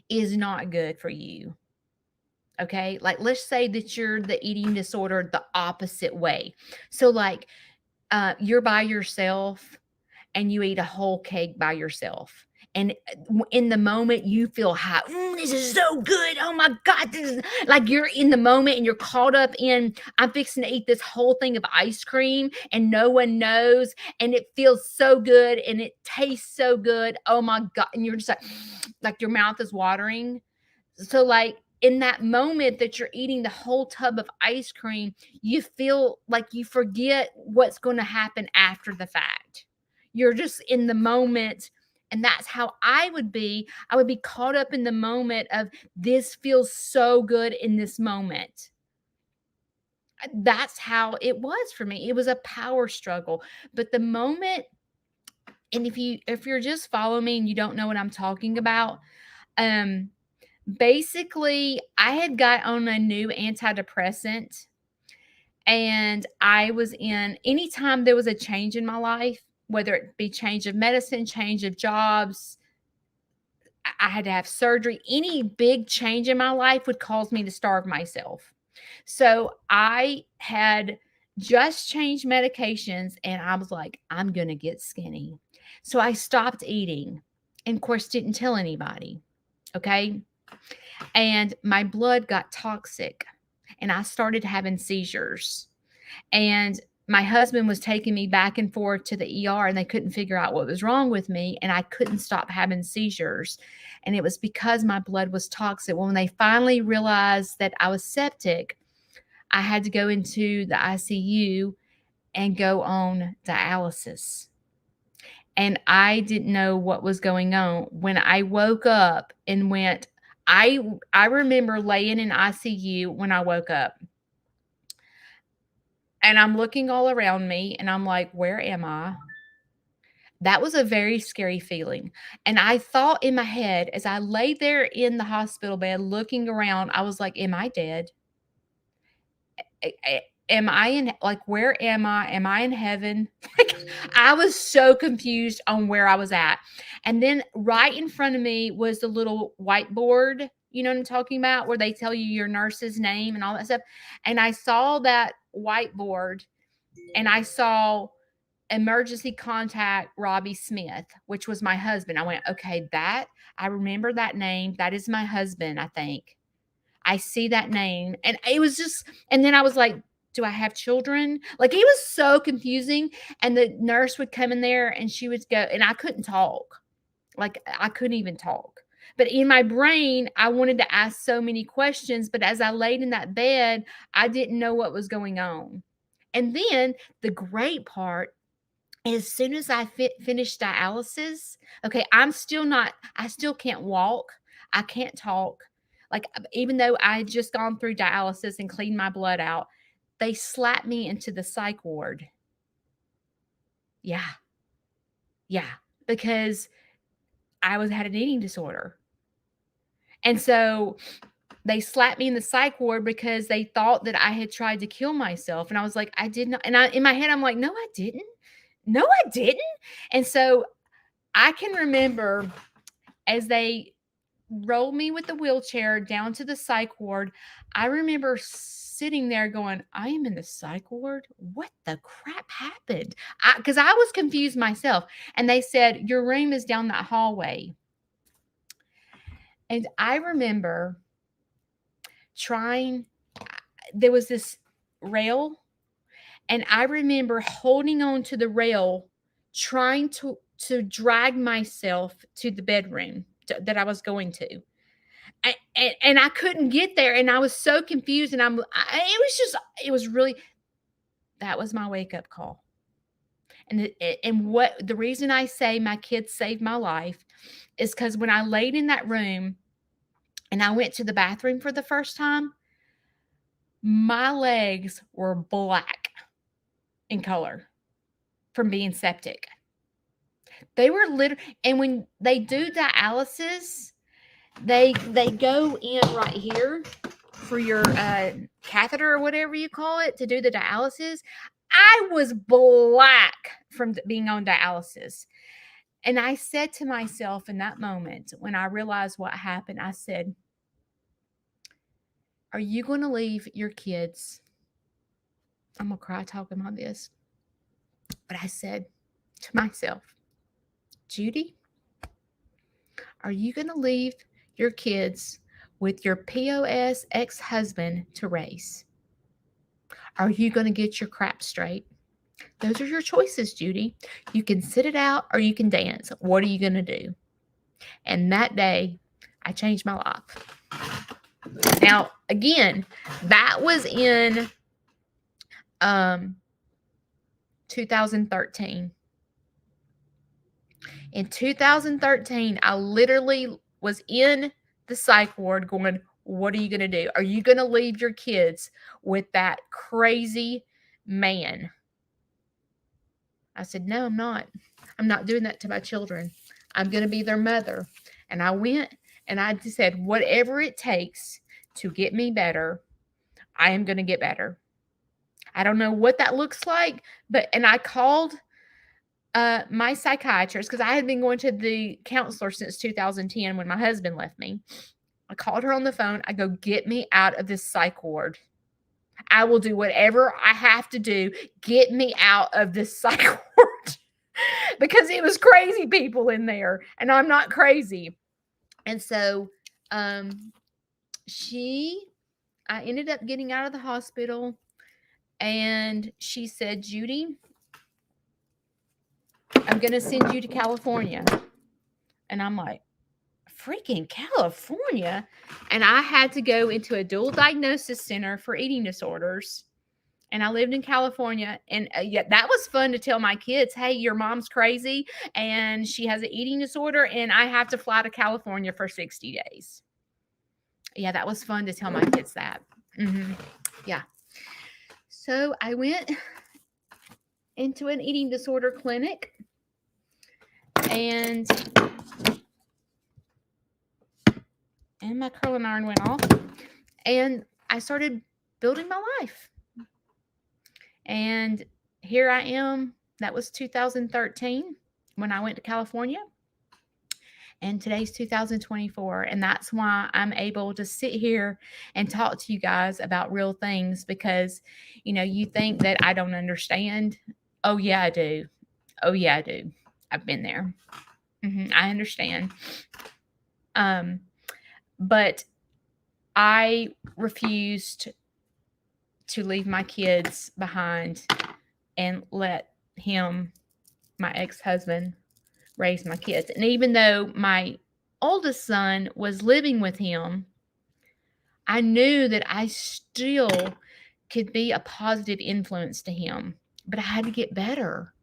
is not good for you, okay? Like let's say that you're the eating disorder the opposite way. So like you're by yourself and you eat a whole cake by yourself. And in the moment, you feel high. This is so good. Oh my God. This is like you're in the moment and you're caught up in, I'm fixing to eat this whole thing of ice cream and no one knows. And it feels so good and it tastes so good. Oh my God. And you're just like your mouth is watering. So, like, in that moment that you're eating the whole tub of ice cream, you feel like you forget what's going to happen after the fact. You're just in the moment. And that's how I would be. I would be caught up in the moment of this feels so good in this moment. That's how it was for me. It was a power struggle. But the moment, and if you're just following me and you don't know what I'm talking about, um, basically, I had got on a new antidepressant and I was in anytime there was a change in my life, whether it be change of medicine, change of jobs, I had to have surgery, any big change in my life would cause me to starve myself. So I had just changed medications and I was like, I'm going to get skinny. So I stopped eating and, of course, didn't tell anybody. Okay. And my blood got toxic and I started having seizures. And my husband was taking me back and forth to the ER and they couldn't figure out what was wrong with me. And I couldn't stop having seizures. And it was because my blood was toxic. Well, when they finally realized that I was septic, I had to go into the ICU and go on dialysis. And I didn't know what was going on. When I woke up and went, I remember laying in ICU when I woke up. And I'm looking all around me and I'm like, where am I? That was a very scary feeling. And I thought in my head, as I lay there in the hospital bed looking around, I was like, am I dead? Am I in, like, where am I? Am I in heaven? Like, I was so confused on where I was at. And then right in front of me was the little whiteboard, you know what I'm talking about, where they tell you your nurse's name and all that stuff. And I saw that whiteboard and I saw emergency contact Robbie Smith, which was my husband. I went, okay, I remember that name. That is my husband, I think. I see that name. And it was just, and then I was like, do I have children? Like it was so confusing. And the nurse would come in there and she would go, and I couldn't talk. Like I couldn't even talk. But in my brain, I wanted to ask so many questions. But as I laid in that bed, I didn't know what was going on. And then the great part, as soon as I finished dialysis, okay, I still can't walk. I can't talk. Like, even though I had just gone through dialysis and cleaned my blood out, they slapped me into the psych ward. Yeah. Yeah. Because had an eating disorder. And so they slapped me in the psych ward because they thought that I had tried to kill myself. And I was like, I did not. And in my head, I'm like, no, I didn't. No, I didn't. And so I can remember as they rolled me with the wheelchair down to the psych ward, I remember sitting there going, I am in the psych ward? What the crap happened? Because I was confused myself. And they said, your room is down that hallway. And I remember there was this rail, and I remember holding on to the rail, trying to drag myself to the bedroom that I was going to. And I couldn't get there, and I was so confused, and it was really, that was my wake-up call. And what the reason I say my kids saved my life is because when I laid in that room and I went to the bathroom for the first time, my legs were black in color from being septic. They were literally, and when they do dialysis, they go in right here for your catheter or whatever you call it to do the dialysis. I was black from being on dialysis. And I said to myself in that moment, when I realized what happened, I said, are you going to leave your kids? I'm going to cry talking about this. But I said to myself, Judy, are you going to leave your kids with your POS ex-husband to raise? Are you going to get your crap straight? Those are your choices, Judy. You can sit it out or you can dance. What are you going to do? And that day, I changed my life. Now, again, that was in 2013. In 2013, I literally was in the psych ward going, what are you going to do? Are you going to leave your kids with that crazy man? I said, no, I'm not. I'm not doing that to my children. I'm going to be their mother. And I went and I just said, whatever it takes to get me better, I am going to get better. I don't know what that looks like, and I called my psychiatrist because I had been going to the counselor since 2010 when my husband left me. I called her on the phone. I go, get me out of this psych ward. I will do whatever I have to do. Get me out of this psych ward because it was crazy people in there and I'm not crazy. And so I ended up getting out of the hospital and she said, Judy, I'm going to send you to California. And I'm like, freaking California? And I had to go into a dual diagnosis center for eating disorders. And I lived in California. And yeah, that was fun to tell my kids, hey, your mom's crazy and she has an eating disorder and I have to fly to California for 60 days. Yeah, that was fun to tell my kids that. Yeah. So I went into an eating disorder clinic and my curling iron went off and I started building my life. And here I am. That was 2013 when I went to California. And today's 2024. And that's why I'm able to sit here and talk to you guys about real things because, you think that I don't understand. Oh, yeah, I do. Oh, yeah, I do. I've been there. I understand. But I refused to leave my kids behind and let him, my ex-husband, raise my kids. And even though my oldest son was living with him, I knew that I still could be a positive influence to him. But I had to get better.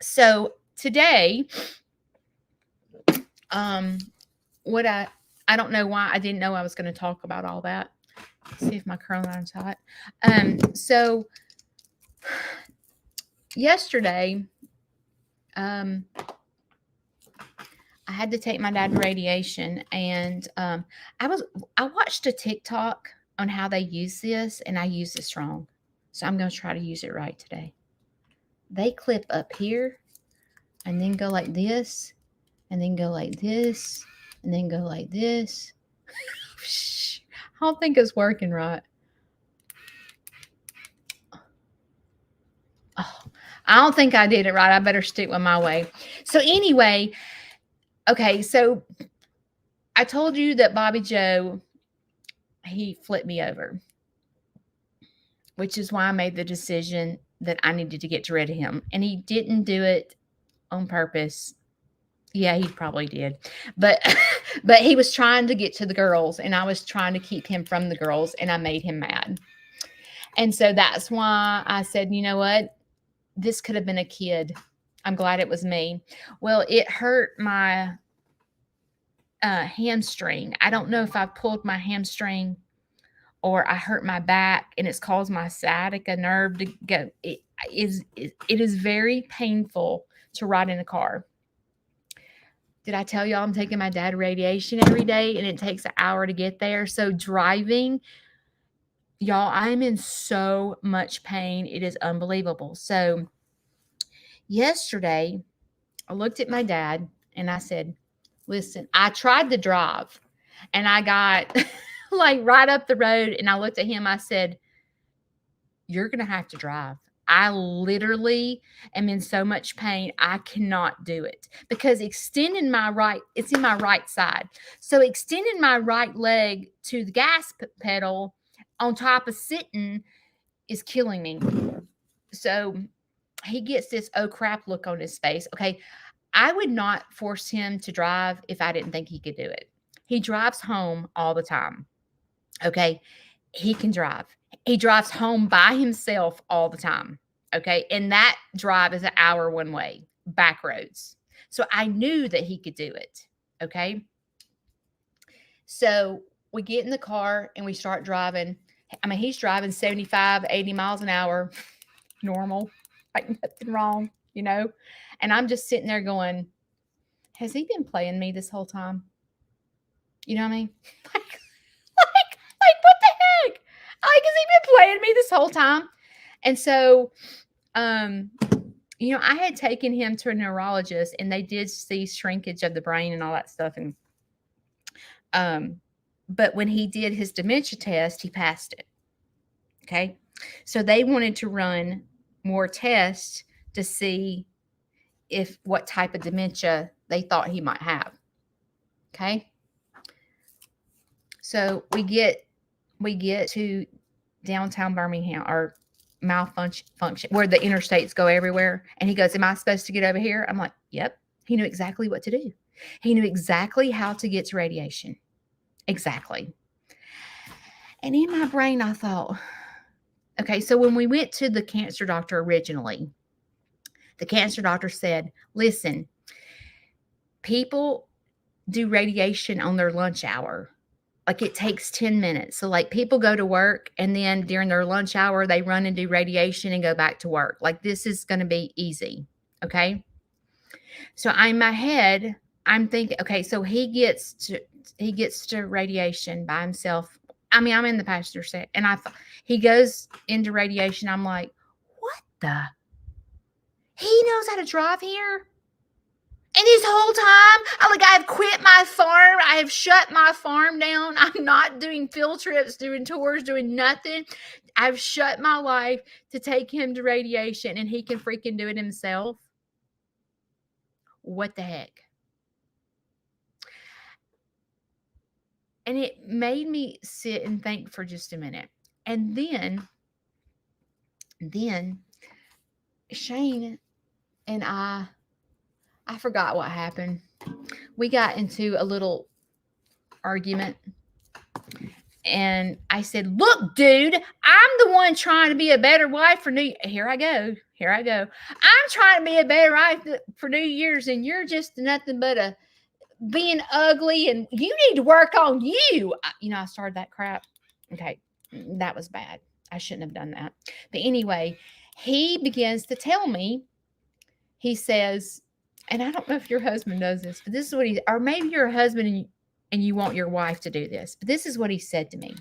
So today, I don't know why I didn't know I was going to talk about all that. Let's see if my curling iron's hot. So yesterday, I I had to take my dad to radiation, and I watched a TikTok on how they use this, and I used this wrong. So I'm going to try to use it right today. They clip up here and then go like this, and then go like this, and then go like this. I don't think it's working right. Oh, I don't think I did it right. I better stick with my way. So anyway, okay, so I told you that Bobby Joe, he flipped me over, which is why I made the decision that I needed to get rid of him. And he didn't do it on purpose. Yeah, he probably did. But but he was trying to get to the girls, and I was trying to keep him from the girls, and I made him mad. And so that's why I said, you know what? This could have been a kid. I'm glad it was me. Well, it hurt my hamstring. I don't know if I pulled my hamstring or I hurt my back, and it's caused my sciatica nerve to go. It is very painful to ride in a car. Did I tell y'all I'm taking my dad to radiation every day, and it takes an hour to get there? So driving, y'all, I'm in so much pain. It is unbelievable. So yesterday, I looked at my dad and I said, listen, I tried to drive, and I got like right up the road, and I looked at him. I said, you're going to have to drive. I literally am in so much pain. I cannot do it because extending my right, it's in my right side. So extending my right leg to the gas pedal on top of sitting is killing me. So he gets this oh crap look on his face. Okay. I would not force him to drive if I didn't think he could do it. He drives home all the time. Okay. He can drive. He drives home by himself all the time. Okay. And that drive is an hour one way, back roads. So I knew that he could do it. Okay. So we get in the car and we start driving. I mean, he's driving 75, 80 miles an hour, normal, like nothing wrong, you know? And I'm just sitting there going, has he been playing me this whole time? You know what I mean? Like, what the heck? Like, has he been playing me this whole time? And so, you know, I had taken him to a neurologist, and they did see shrinkage of the brain and all that stuff. And, but when he did his dementia test, he passed it. Okay. So they wanted to run more tests to see what type of dementia they thought he might have. Okay. So we get to downtown Birmingham, or malfunction, where the interstates go everywhere. And he goes, am I supposed to get over here? I'm like, yep. He knew exactly what to do. He knew exactly how to get to radiation. Exactly. And in my brain, I thought, okay, so when we went to the cancer doctor originally, the cancer doctor said, listen, people do radiation on their lunch hour. Like, it takes 10 minutes. So like, people go to work, and then during their lunch hour, they run and do radiation and go back to work. Like, this is going to be easy. Okay. So in my head, I'm thinking, okay, so he gets to radiation by himself. I mean, I'm in the passenger seat, and he goes into radiation. I'm like, what the? He knows how to drive here? And this whole time, I've quit my farm. I have shut my farm down. I'm not doing field trips, doing tours, doing nothing. I've shut my life to take him to radiation, and he can freaking do it himself. What the heck? And it made me sit and think for just a minute. And then Shane and I forgot what happened. We got into a little argument, and I said, look, dude, I'm the one trying to be a better wife for Here I go. I'm trying to be a better wife for New Year's, and you're just nothing but being ugly, and you need to work on you. I started that crap. Okay. That was bad. I shouldn't have done that. But anyway, he begins to tell me, he says, And I don't know if your husband knows this, but this is what or maybe you're a husband and you want your wife to do this, but this is what he said to me.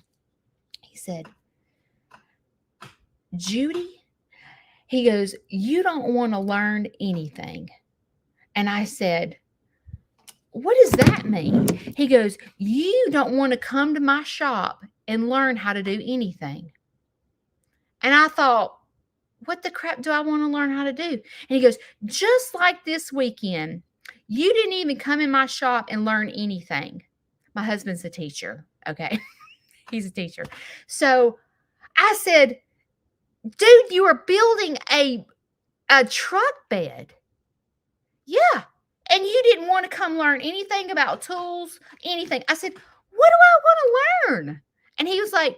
He said, Judy, he goes, you don't want to learn anything. And I said, what does that mean? He goes, you don't want to come to my shop and learn how to do anything. And I thought, what the crap do I want to learn how to do? And he goes, just like this weekend, you didn't even come in my shop and learn anything. My husband's a teacher. Okay. He's a teacher. So I said, dude, you are building a truck bed. Yeah. And you didn't want to come learn anything about tools, anything. I said, what do I want to learn? And he was like,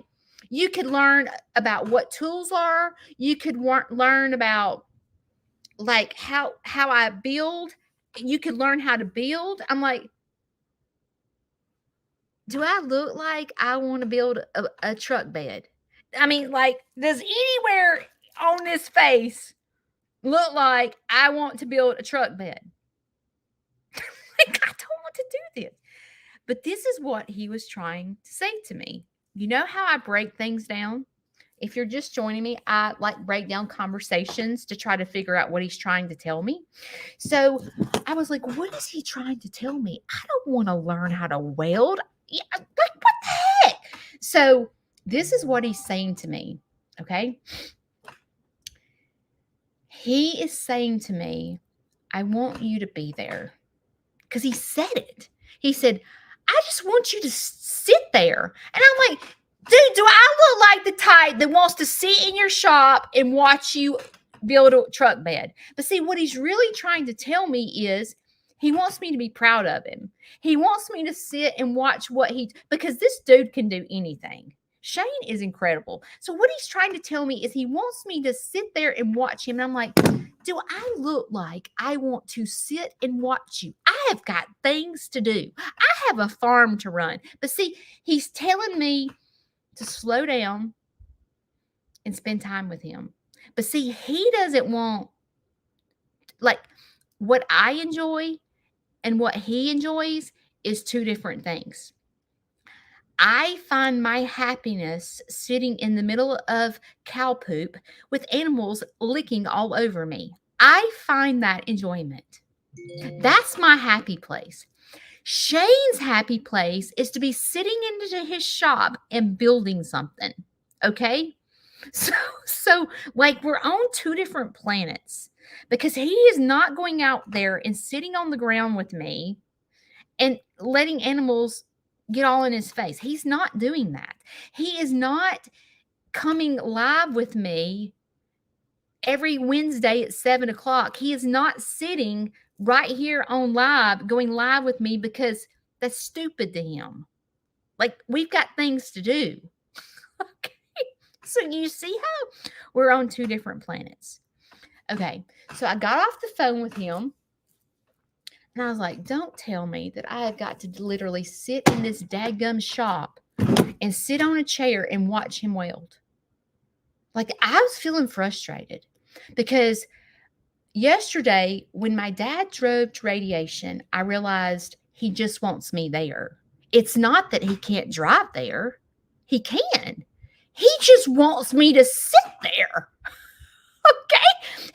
you could learn about what tools are. You could learn about like how I build. You could learn how to build. I'm like, do I look like I want to build a truck bed? I mean, like, does anywhere on this face look like I want to build a truck bed? Like, I don't want to do this. But this is what he was trying to say to me. You know how I break things down? If you're just joining me, I like break down conversations to try to figure out what he's trying to tell me. So I was like, what is he trying to tell me? I don't want to learn how to weld. Yeah, like, what the heck? So this is what he's saying to me, okay? He is saying to me, I want you to be there. Because he said it. He said, I just want you to sit there. And I'm like, dude, do I look like the type that wants to sit in your shop and watch you build a truck bed? But see, what he's really trying to tell me is he wants me to be proud of him. He wants me to sit and watch because this dude can do anything. Shane is incredible. So what he's trying to tell me is he wants me to sit there and watch him. And I'm like, do I look like I want to sit and watch you? I have got things to do. I have a farm to run. But see, he's telling me to slow down and spend time with him. But see, he doesn't want, like, what I enjoy and what he enjoys is two different things. I find my happiness sitting in the middle of cow poop with animals licking all over me. I find that enjoyment. That's my happy place. Shane's happy place is to be sitting into his shop and building something. Okay? So like we're on two different planets because he is not going out there and sitting on the ground with me and letting animals get all in his face. He's not doing that. He is not coming live with me every Wednesday at 7:00. He is not sitting right here on live, going live with me because that's stupid to him. Like, we've got things to do. Okay. So you see how we're on two different planets. Okay. So I got off the phone with him. And I was like, don't tell me that I have got to literally sit in this dadgum shop and sit on a chair and watch him weld. Like, I was feeling frustrated because yesterday when my dad drove to Radiation, I realized he just wants me there. It's not that he can't drive there. He can. He just wants me to sit there. Okay?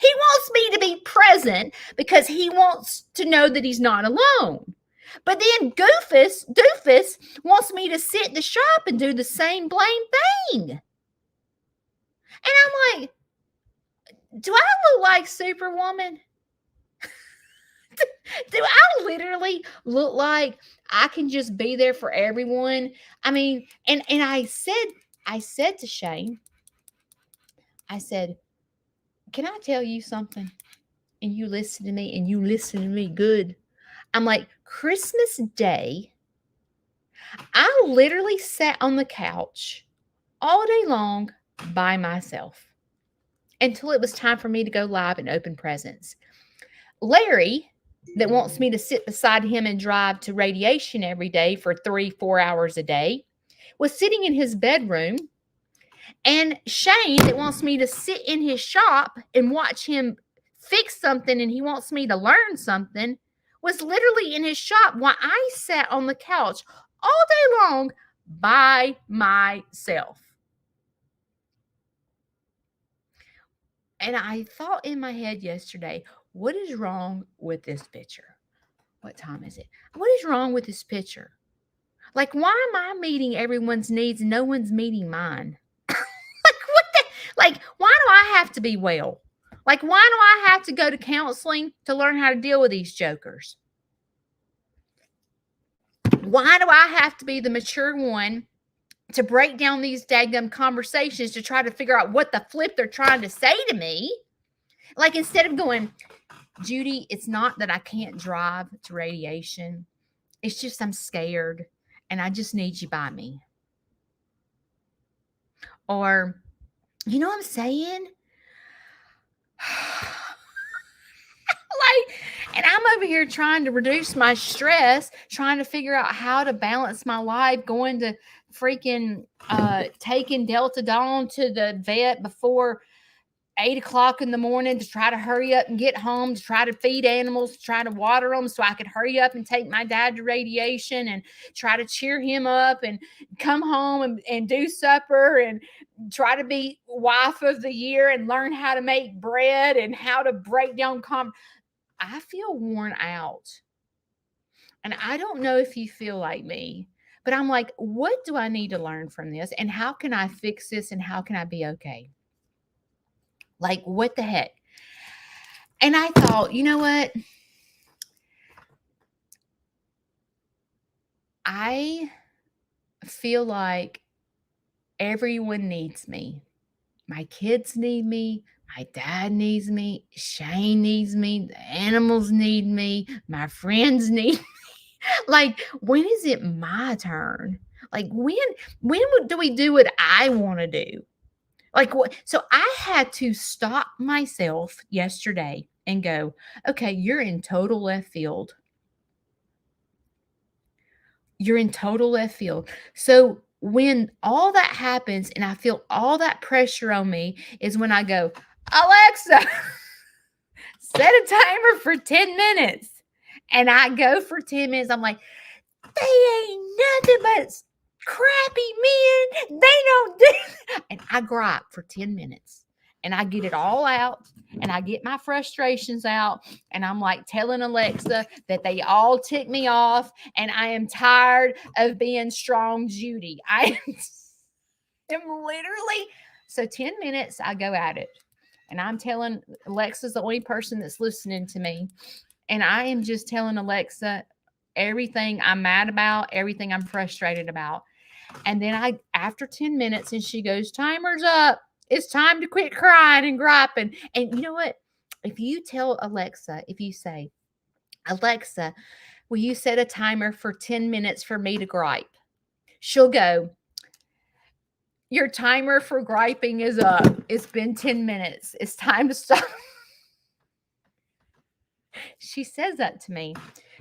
He wants me to be present because he wants to know that he's not alone. But then Doofus wants me to sit in the shop and do the same blame thing. And I'm like, do I look like Superwoman? Do I literally look like I can just be there for everyone? I mean, and I said to Shane, I said, can I tell you something? And you listen to me, and you listen to me good. I'm like, Christmas Day, I literally sat on the couch all day long by myself until it was time for me to go live and open presents. Larry, that wants me to sit beside him and drive to Radiation every day for 3-4 hours a day, was sitting in his bedroom. And Shane, that wants me to sit in his shop and watch him fix something and he wants me to learn something was literally in his shop while I sat on the couch all day long by myself. And I thought in my head yesterday, what is wrong with this picture? What time is it? What is wrong with this picture? Like, why am I meeting everyone's needs and no one's meeting mine? What the, like, why do I have to be well? Like, why do I have to go to counseling to learn how to deal with these jokers? Why do I have to be the mature one to break down these daggum conversations to try to figure out what the flip they're trying to say to me? Like, instead of going, Judy, it's not that I can't drive to radiation. It's just I'm scared and I just need you by me. Or, you know what I'm saying? And I'm over here trying to reduce my stress, trying to figure out how to balance my life, going to freaking taking Delta Dawn to the vet before 8 o'clock in the morning to try to hurry up and get home, to try to feed animals, to try to water them so I could hurry up and take my dad to radiation and try to cheer him up and come home and do supper and try to be wife of the year and learn how to make bread and how to break down I feel worn out. And I don't know if you feel like me, but I'm like, what do I need to learn from this? And how can I fix this? And how can I be okay? Like, what the heck? And I thought, you know what? I feel like everyone needs me. My kids need me. My dad needs me. Shane needs me. The animals need me. My friends need me. Like, when is it my turn? Like, when do we do what I want to do? Like, what? So I had to stop myself yesterday and go, okay, you're in total left field. You're in total left field. So when all that happens and I feel all that pressure on me is when I go, Alexa, set a timer for 10 minutes. And I go for 10 minutes. I'm like, they ain't nothing but crappy men. They don't do. And I gripe for 10 minutes and I get it all out and I get my frustrations out. And I'm like telling Alexa that they all tick me off and I am tired of being strong Judy. I am literally, so 10 minutes I go at it. And I'm telling Alexa's the only person that's listening to me. And I am just telling Alexa everything I'm mad about, everything I'm frustrated about. And then after 10 minutes, and she goes, timer's up. It's time to quit crying and griping. And you know what? If you tell Alexa, if you say, Alexa, will you set a timer for 10 minutes for me to gripe? She'll go, your timer for griping is up. It's been 10 minutes. It's time to stop. She says that to me.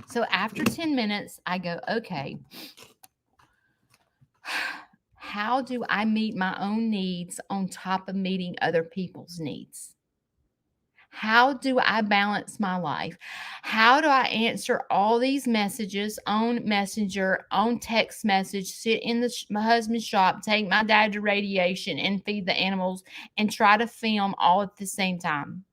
So after 10 minutes, I go, okay, how do I meet my own needs on top of meeting other people's needs? How do I balance my life? How do I answer all these messages on Messenger, on text message, sit in my husband's shop, take my dad to radiation and feed the animals and try to film all at the same time?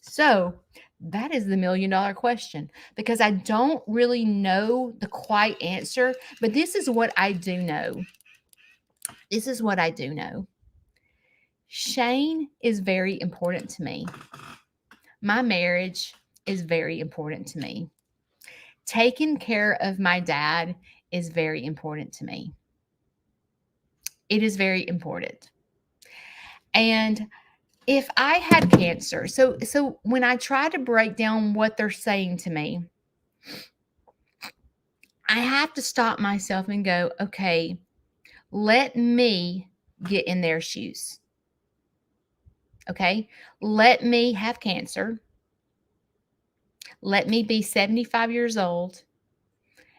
So that is the $1 million question, because I don't really know the quite answer, but this is what I do know. This is what I do know. Shane is very important to me. My marriage is very important to me. Taking care of my dad is very important to me. It is very important. And if I had cancer, so when I try to break down what they're saying to me, I have to stop myself and go, okay, let me get in their shoes. Okay, let me have cancer. Let me be 75 years old.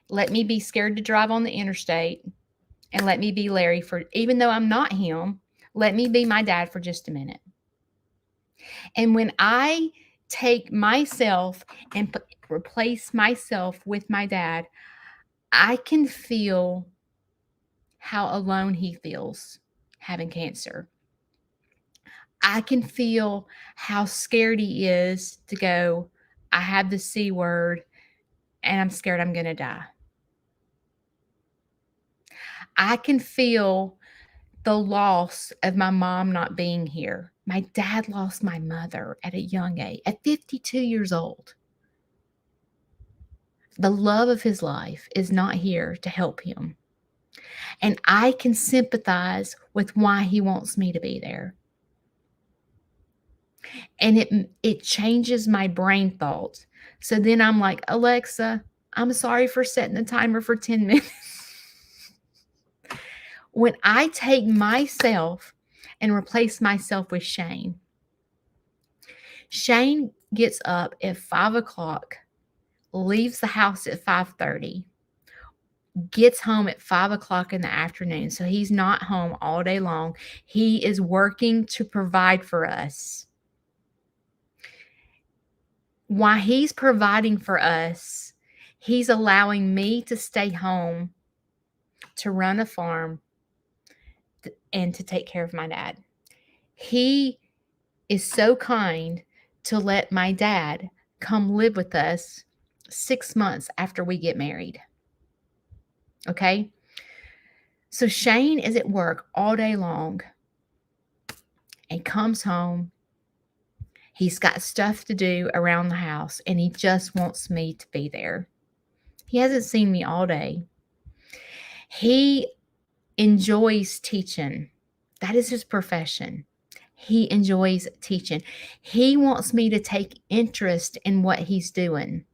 Let me be scared to drive on the interstate. And let me be Larry for, even though I'm not him, let me be my dad for just a minute. And when I take myself and replace myself with my dad, I can feel how alone he feels having cancer. I can feel how scared he is to go, I have the C word and I'm scared I'm going to die. I can feel the loss of my mom not being here. My dad lost my mother at a young age, at 52 years old. The love of his life is not here to help him. And I can sympathize with why he wants me to be there. And it changes my brain thoughts. So then I'm like, Alexa, I'm sorry for setting the timer for 10 minutes. When I take myself and replace myself with Shane gets up at 5 o'clock, leaves the house at 5:30, gets home at 5 o'clock in the afternoon. So he's not home all day long. He is working to provide for us. While he's providing for us, he's allowing me to stay home to run a farm and to take care of my dad. He is so kind to let my dad come live with us 6 months after we get married. Okay? So Shane is at work all day long and comes home. He's got stuff to do around the house and he just wants me to be there. He hasn't seen me all day. He enjoys teaching. That is his profession. He enjoys teaching. He wants me to take interest in what he's doing.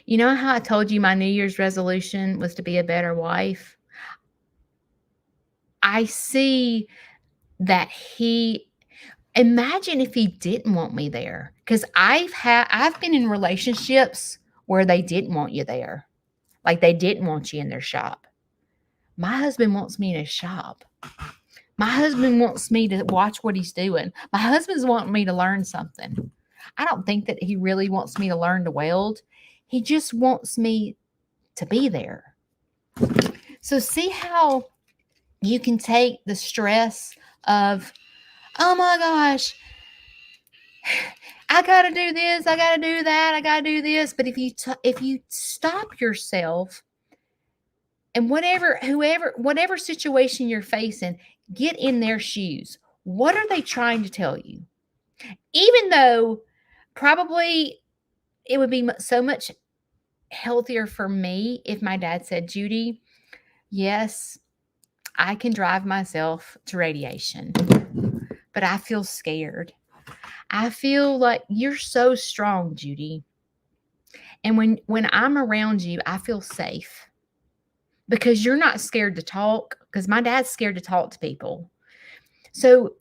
You know how I told you my New Year's resolution was to be a better wife? I see that imagine if he didn't want me there. Because I've been in relationships where they didn't want you there. Like they didn't want you in their shop. My husband wants me in his shop. My husband wants me to watch what he's doing. My husband's wanting me to learn something. I don't think that he really wants me to learn to weld. He just wants me to be there. So see how you can take the stress of, oh my gosh, I got to do this, I got to do that, I got to do this. But if you stop yourself and whatever situation you're facing, get in their shoes. What are they trying to tell you? Even though probably it would be so much healthier for me if my dad said, Judy, yes, I can drive myself to radiation, but I feel scared. I feel like you're so strong, Judy. And when I'm around you, I feel safe because you're not scared to talk, because my dad's scared to talk to people. So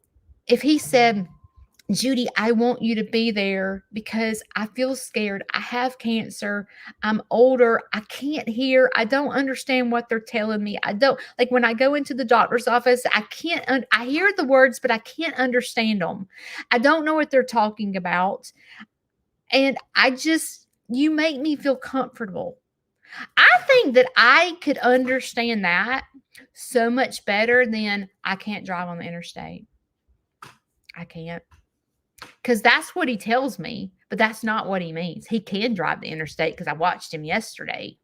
if he said, Judy, I want you to be there because I feel scared. I have cancer. I'm older. I can't hear. I don't understand what they're telling me. I don't, like when I go into the doctor's office, I hear the words, but I can't understand them. I don't know what they're talking about. And you make me feel comfortable. I think that I could understand that so much better than I can't drive on the interstate. I can't. Because that's what he tells me, but that's not what he means. He can drive the interstate because I watched him yesterday.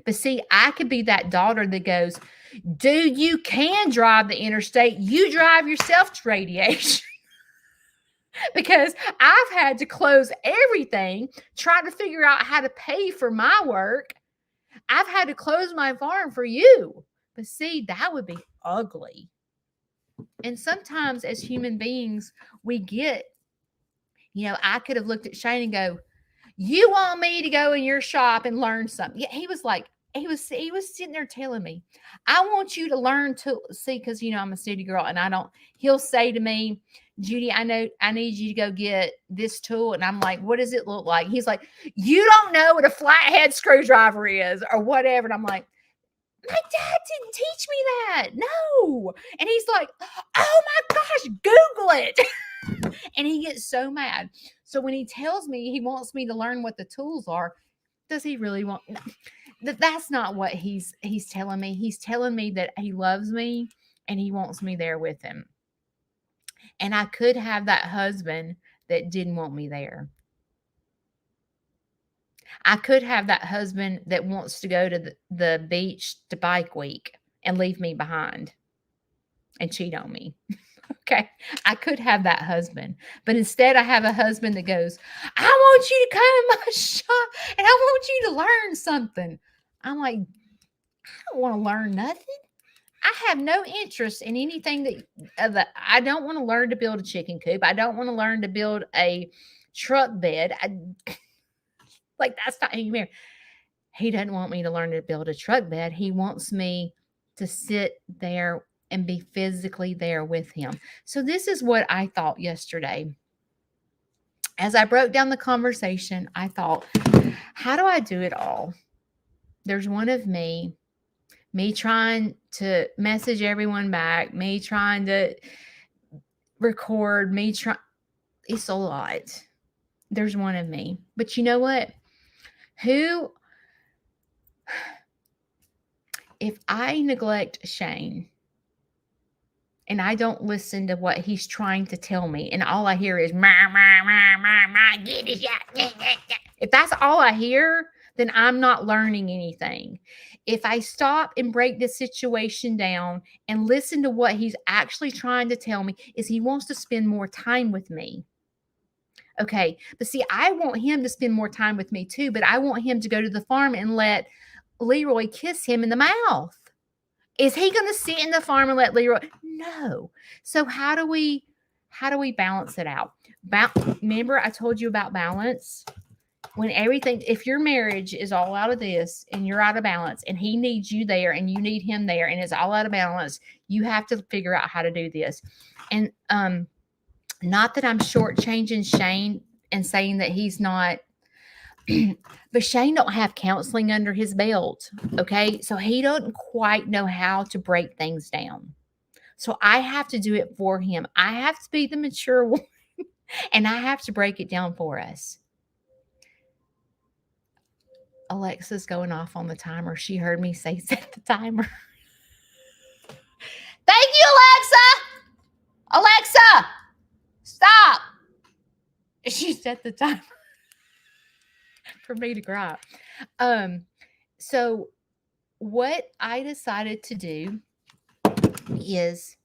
But see, I could be that daughter that goes, dude, you can drive the interstate. You drive yourself to radiation. Because I've had to close everything, try to figure out how to pay for my work. I've had to close my farm for you. But see, that would be ugly. And sometimes as human beings, we get, I could have looked at Shane and go, you want me to go in your shop and learn something? Yeah, he was sitting there telling me, I want you to learn to see, because, I'm a city girl and he'll say to me, Judy, I need you to go get this tool. And I'm like, what does it look like? He's like, you don't know what a flathead screwdriver is or whatever. And I'm like, My dad didn't teach me that. No. And he's like, oh my gosh, Google it. And he gets so mad. So when he tells me he wants me to learn what the tools are, does he really want? That's not what he's telling me. He's telling me that he loves me and he wants me there with him. And I could have that husband that didn't want me there. I could have that husband that wants to go to the beach to bike week and leave me behind and cheat on me. Okay. I could have that husband, but instead I have a husband that goes, I want you to come in my shop and I want you to learn something. I'm like, I don't want to learn nothing. I have no interest in anything that I don't want to learn to build a chicken coop. I don't want to learn to build a truck bed. Like, that's not even. He doesn't want me to learn to build a truck bed. He wants me to sit there and be physically there with him. So this is what I thought yesterday. As I broke down the conversation, I thought, how do I do it all? There's one of me trying to message everyone back, me trying to record, it's a lot. There's one of me. But you know what? If I neglect Shane and I don't listen to what he's trying to tell me, and all I hear is, get it out. If that's all I hear, then I'm not learning anything. If I stop and break the situation down and listen to what he's actually trying to tell me, is he wants to spend more time with me. Okay. But see, I want him to spend more time with me too, but I want him to go to the farm and let Leroy kiss him in the mouth. Is he going to sit in the farm and let Leroy? No. So how do we balance it out? Remember I told you about balance? When if your marriage is all out of this and you're out of balance and he needs you there and you need him there and it's all out of balance, you have to figure out how to do this. And not that I'm shortchanging Shane and saying that he's not, but Shane don't have counseling under his belt. Okay. So he doesn't quite know how to break things down. So I have to do it for him. I have to be the mature one and I have to break it down for us. Alexa's going off on the timer. She heard me say set the timer. Thank you, Alexa. Alexa, stop. She set the timer for me to cry. So what I decided to do is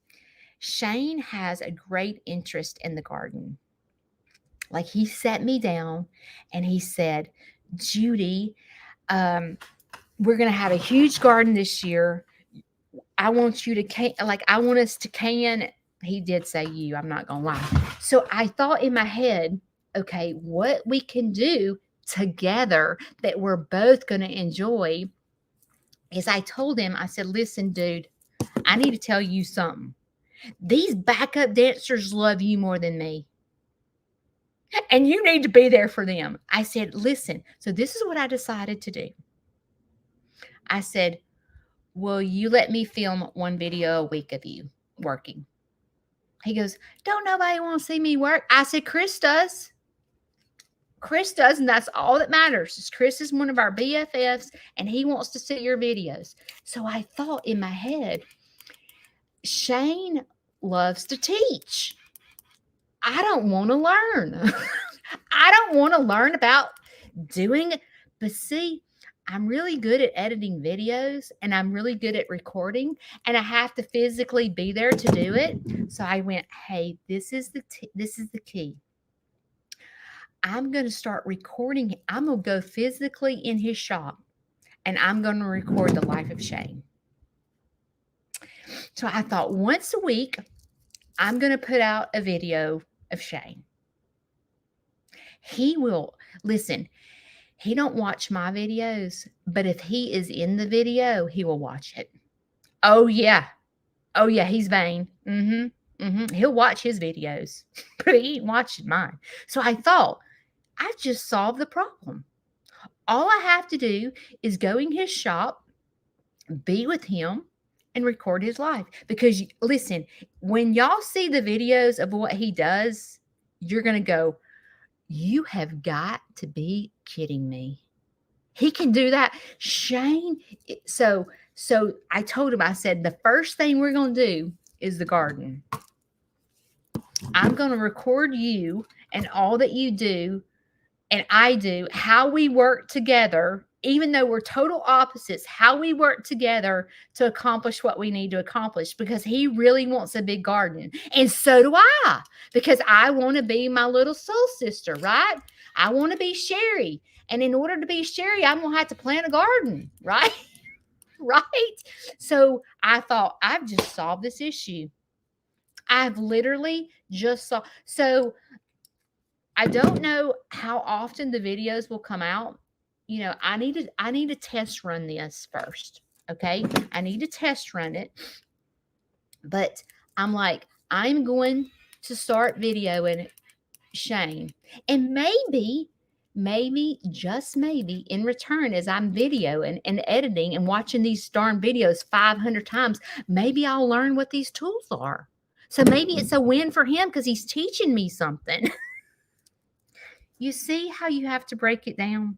Shane has a great interest in the garden. Like, he sat me down and he said, Judy, we're going to have a huge garden this year. I want you to I want us to can. He did say you, I'm not going to lie. So I thought in my head, okay, what we can do together that we're both going to enjoy is I told him, I said, listen, dude, I need to tell you something. These backup dancers love you more than me. And you need to be there for them. I said, listen, so this is what I decided to do. I said, will you let me film one video a week of you working? He goes, don't nobody want to see me work? I said, Chris does. Chris does, and that's all that matters. Chris is one of our BFFs, and he wants to see your videos. So I thought in my head, Shane loves to teach. I don't want to learn. I don't want to learn about doing it. But see, I'm really good at editing videos and I'm really good at recording, and I have to physically be there to do it. So I went, hey, this is the key. I'm going to start recording. I'm going to go physically in his shop and I'm going to record the life of Shane. So I thought once a week, I'm going to put out a video of Shane. He will listen. He don't watch my videos, but if he is in the video, he will watch it. Oh yeah. He's vain. He'll watch his videos, but he ain't watching mine. So I thought, I've just solved the problem. All I have to do is go in his shop, be with him and record his life. Because listen, when y'all see the videos of what he does, you're going to go, you have got to be kidding me. He can do that. Shane. So I told him, I said, the first thing we're going to do is the garden. I'm going to record you and all that you do and I do, how we work together, even though we're total opposites, how we work together to accomplish what we need to accomplish, because he really wants a big garden. And so do I, because I want to be my little soul sister, right? I want to be Sherry. And in order to be Sherry, I'm going to have to plant a garden, right? Right? So I thought, I've just solved this issue. I've literally just solved. So I don't know how often the videos will come out. You know, I need to test run this first. Okay. I need to test run it. But I'm like, I'm going to start videoing Shane. And maybe, just maybe, in return, as I'm videoing and editing and watching these darn videos 500 times, maybe I'll learn what these tools are. So maybe it's a win for him because he's teaching me something. You see how you have to break it down?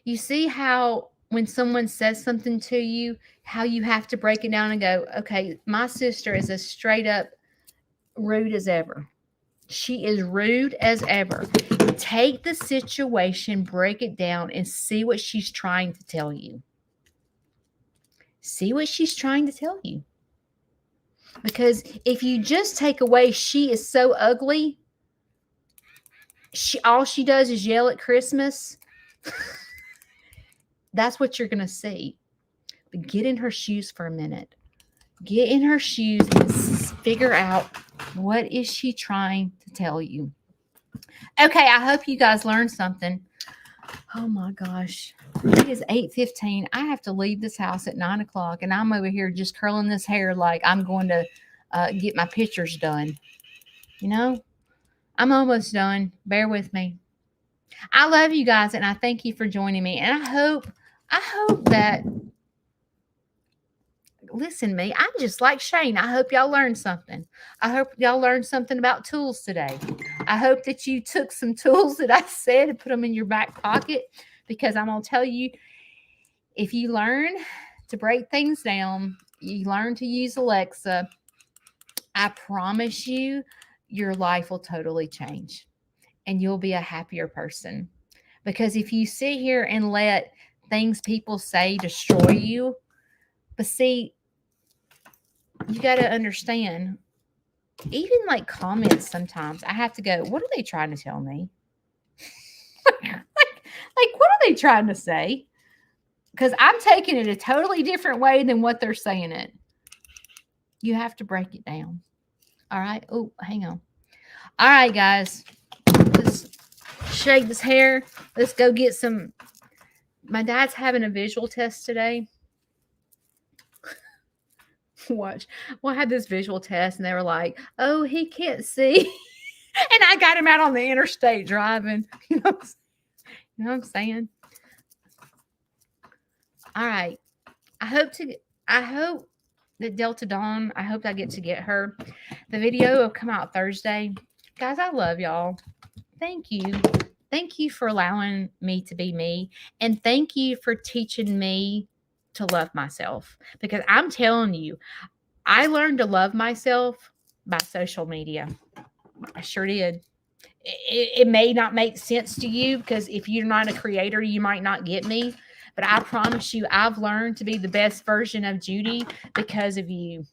You see how when someone says something to you, how you have to break it down and go, okay, my sister is as straight up rude as ever. She is rude as ever. Take the situation, break it down, and see what she's trying to tell you. See what she's trying to tell you. Because if you just take away, she is so ugly, all she does is yell at Christmas. That's what you're going to see. But get in her shoes for a minute. Get in her shoes and figure out, what is she trying to tell you? Okay, I hope you guys learned something. Oh my gosh. It is 8:15. I have to leave this house at 9 o'clock, and I'm over here just curling this hair like I'm going to get my pictures done. You know, I'm almost done. Bear with me. I love you guys, and I thank you for joining me. And I hope that, listen, me, I'm just like Shane. I hope y'all learned something. I hope y'all learned something about tools today. I hope that you took some tools that I said and put them in your back pocket, because I'm going to tell you, if you learn to break things down, you learn to use Alexa, I promise you, your life will totally change and you'll be a happier person. Because if you sit here and let things people say destroy you, but see, you got to understand, even like comments sometimes, I have to go, what are they trying to tell me? like, what are they trying to say? Because I'm taking it a totally different way than what they're saying it. You have to break it down. All right. Oh, hang on. All right, guys. Let's shake this hair. Let's go get some. My dad's having a visual test today. Watch. Well, I had this visual test, and they were like, oh, he can't see. And I got him out on the interstate driving. You know what I'm saying? All right. I hope that Delta Dawn, I hope I get to get her. The video will come out Thursday. Guys, I love y'all. Thank you. Thank you for allowing me to be me. And thank you for teaching me to love myself. Because I'm telling you, I learned to love myself by social media. I sure did. It may not make sense to you, because if you're not a creator, you might not get me. But I promise you, I've learned to be the best version of Judy because of you.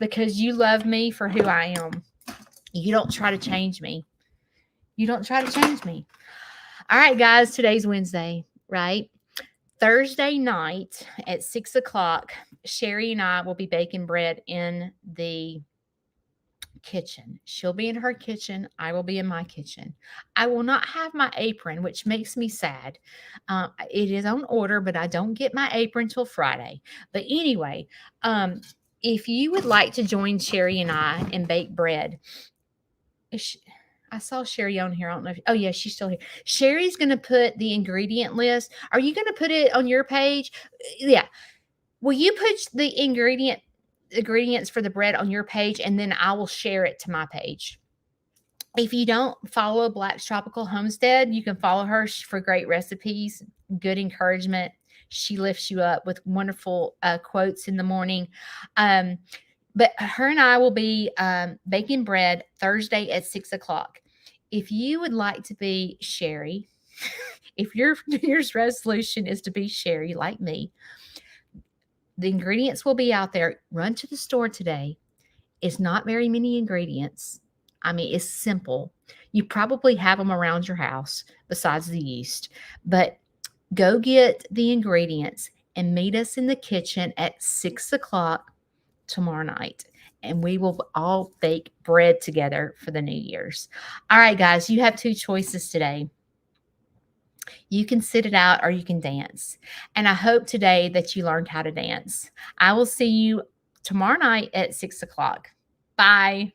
Because you love me for who I am. You don't try to change me. You don't try to change me. All right, guys, today's Wednesday, right? Thursday night at 6 o'clock, Sherry and I will be baking bread in the kitchen. She'll be in her kitchen. I will be in my kitchen. I will not have my apron, which makes me sad. It is on order, but I don't get my apron till Friday. But anyway, if you would like to join Sherry and I and bake bread, I saw Sherry on here. I don't know if, oh yeah, she's still here. Sherry's going to put the ingredient list. Are you going to put it on your page? Yeah. Will you put the ingredients for the bread on your page, and then I will share it to my page? If you don't follow Black's Tropical Homestead, you can follow her for great recipes, good encouragement. She lifts you up with wonderful quotes in the morning. But her and I will be baking bread Thursday at 6 o'clock. If you would like to be Sherry, if your New Year's resolution is to be Sherry like me, the ingredients will be out there. Run to the store today. It's not very many ingredients. I mean, it's simple. You probably have them around your house besides the yeast, but go get the ingredients and meet us in the kitchen at 6 o'clock tomorrow night. And we will all bake bread together for the New Year's. All right, guys, you have two choices today. You can sit it out or you can dance. And I hope today that you learned how to dance. I will see you tomorrow night at 6 o'clock. Bye.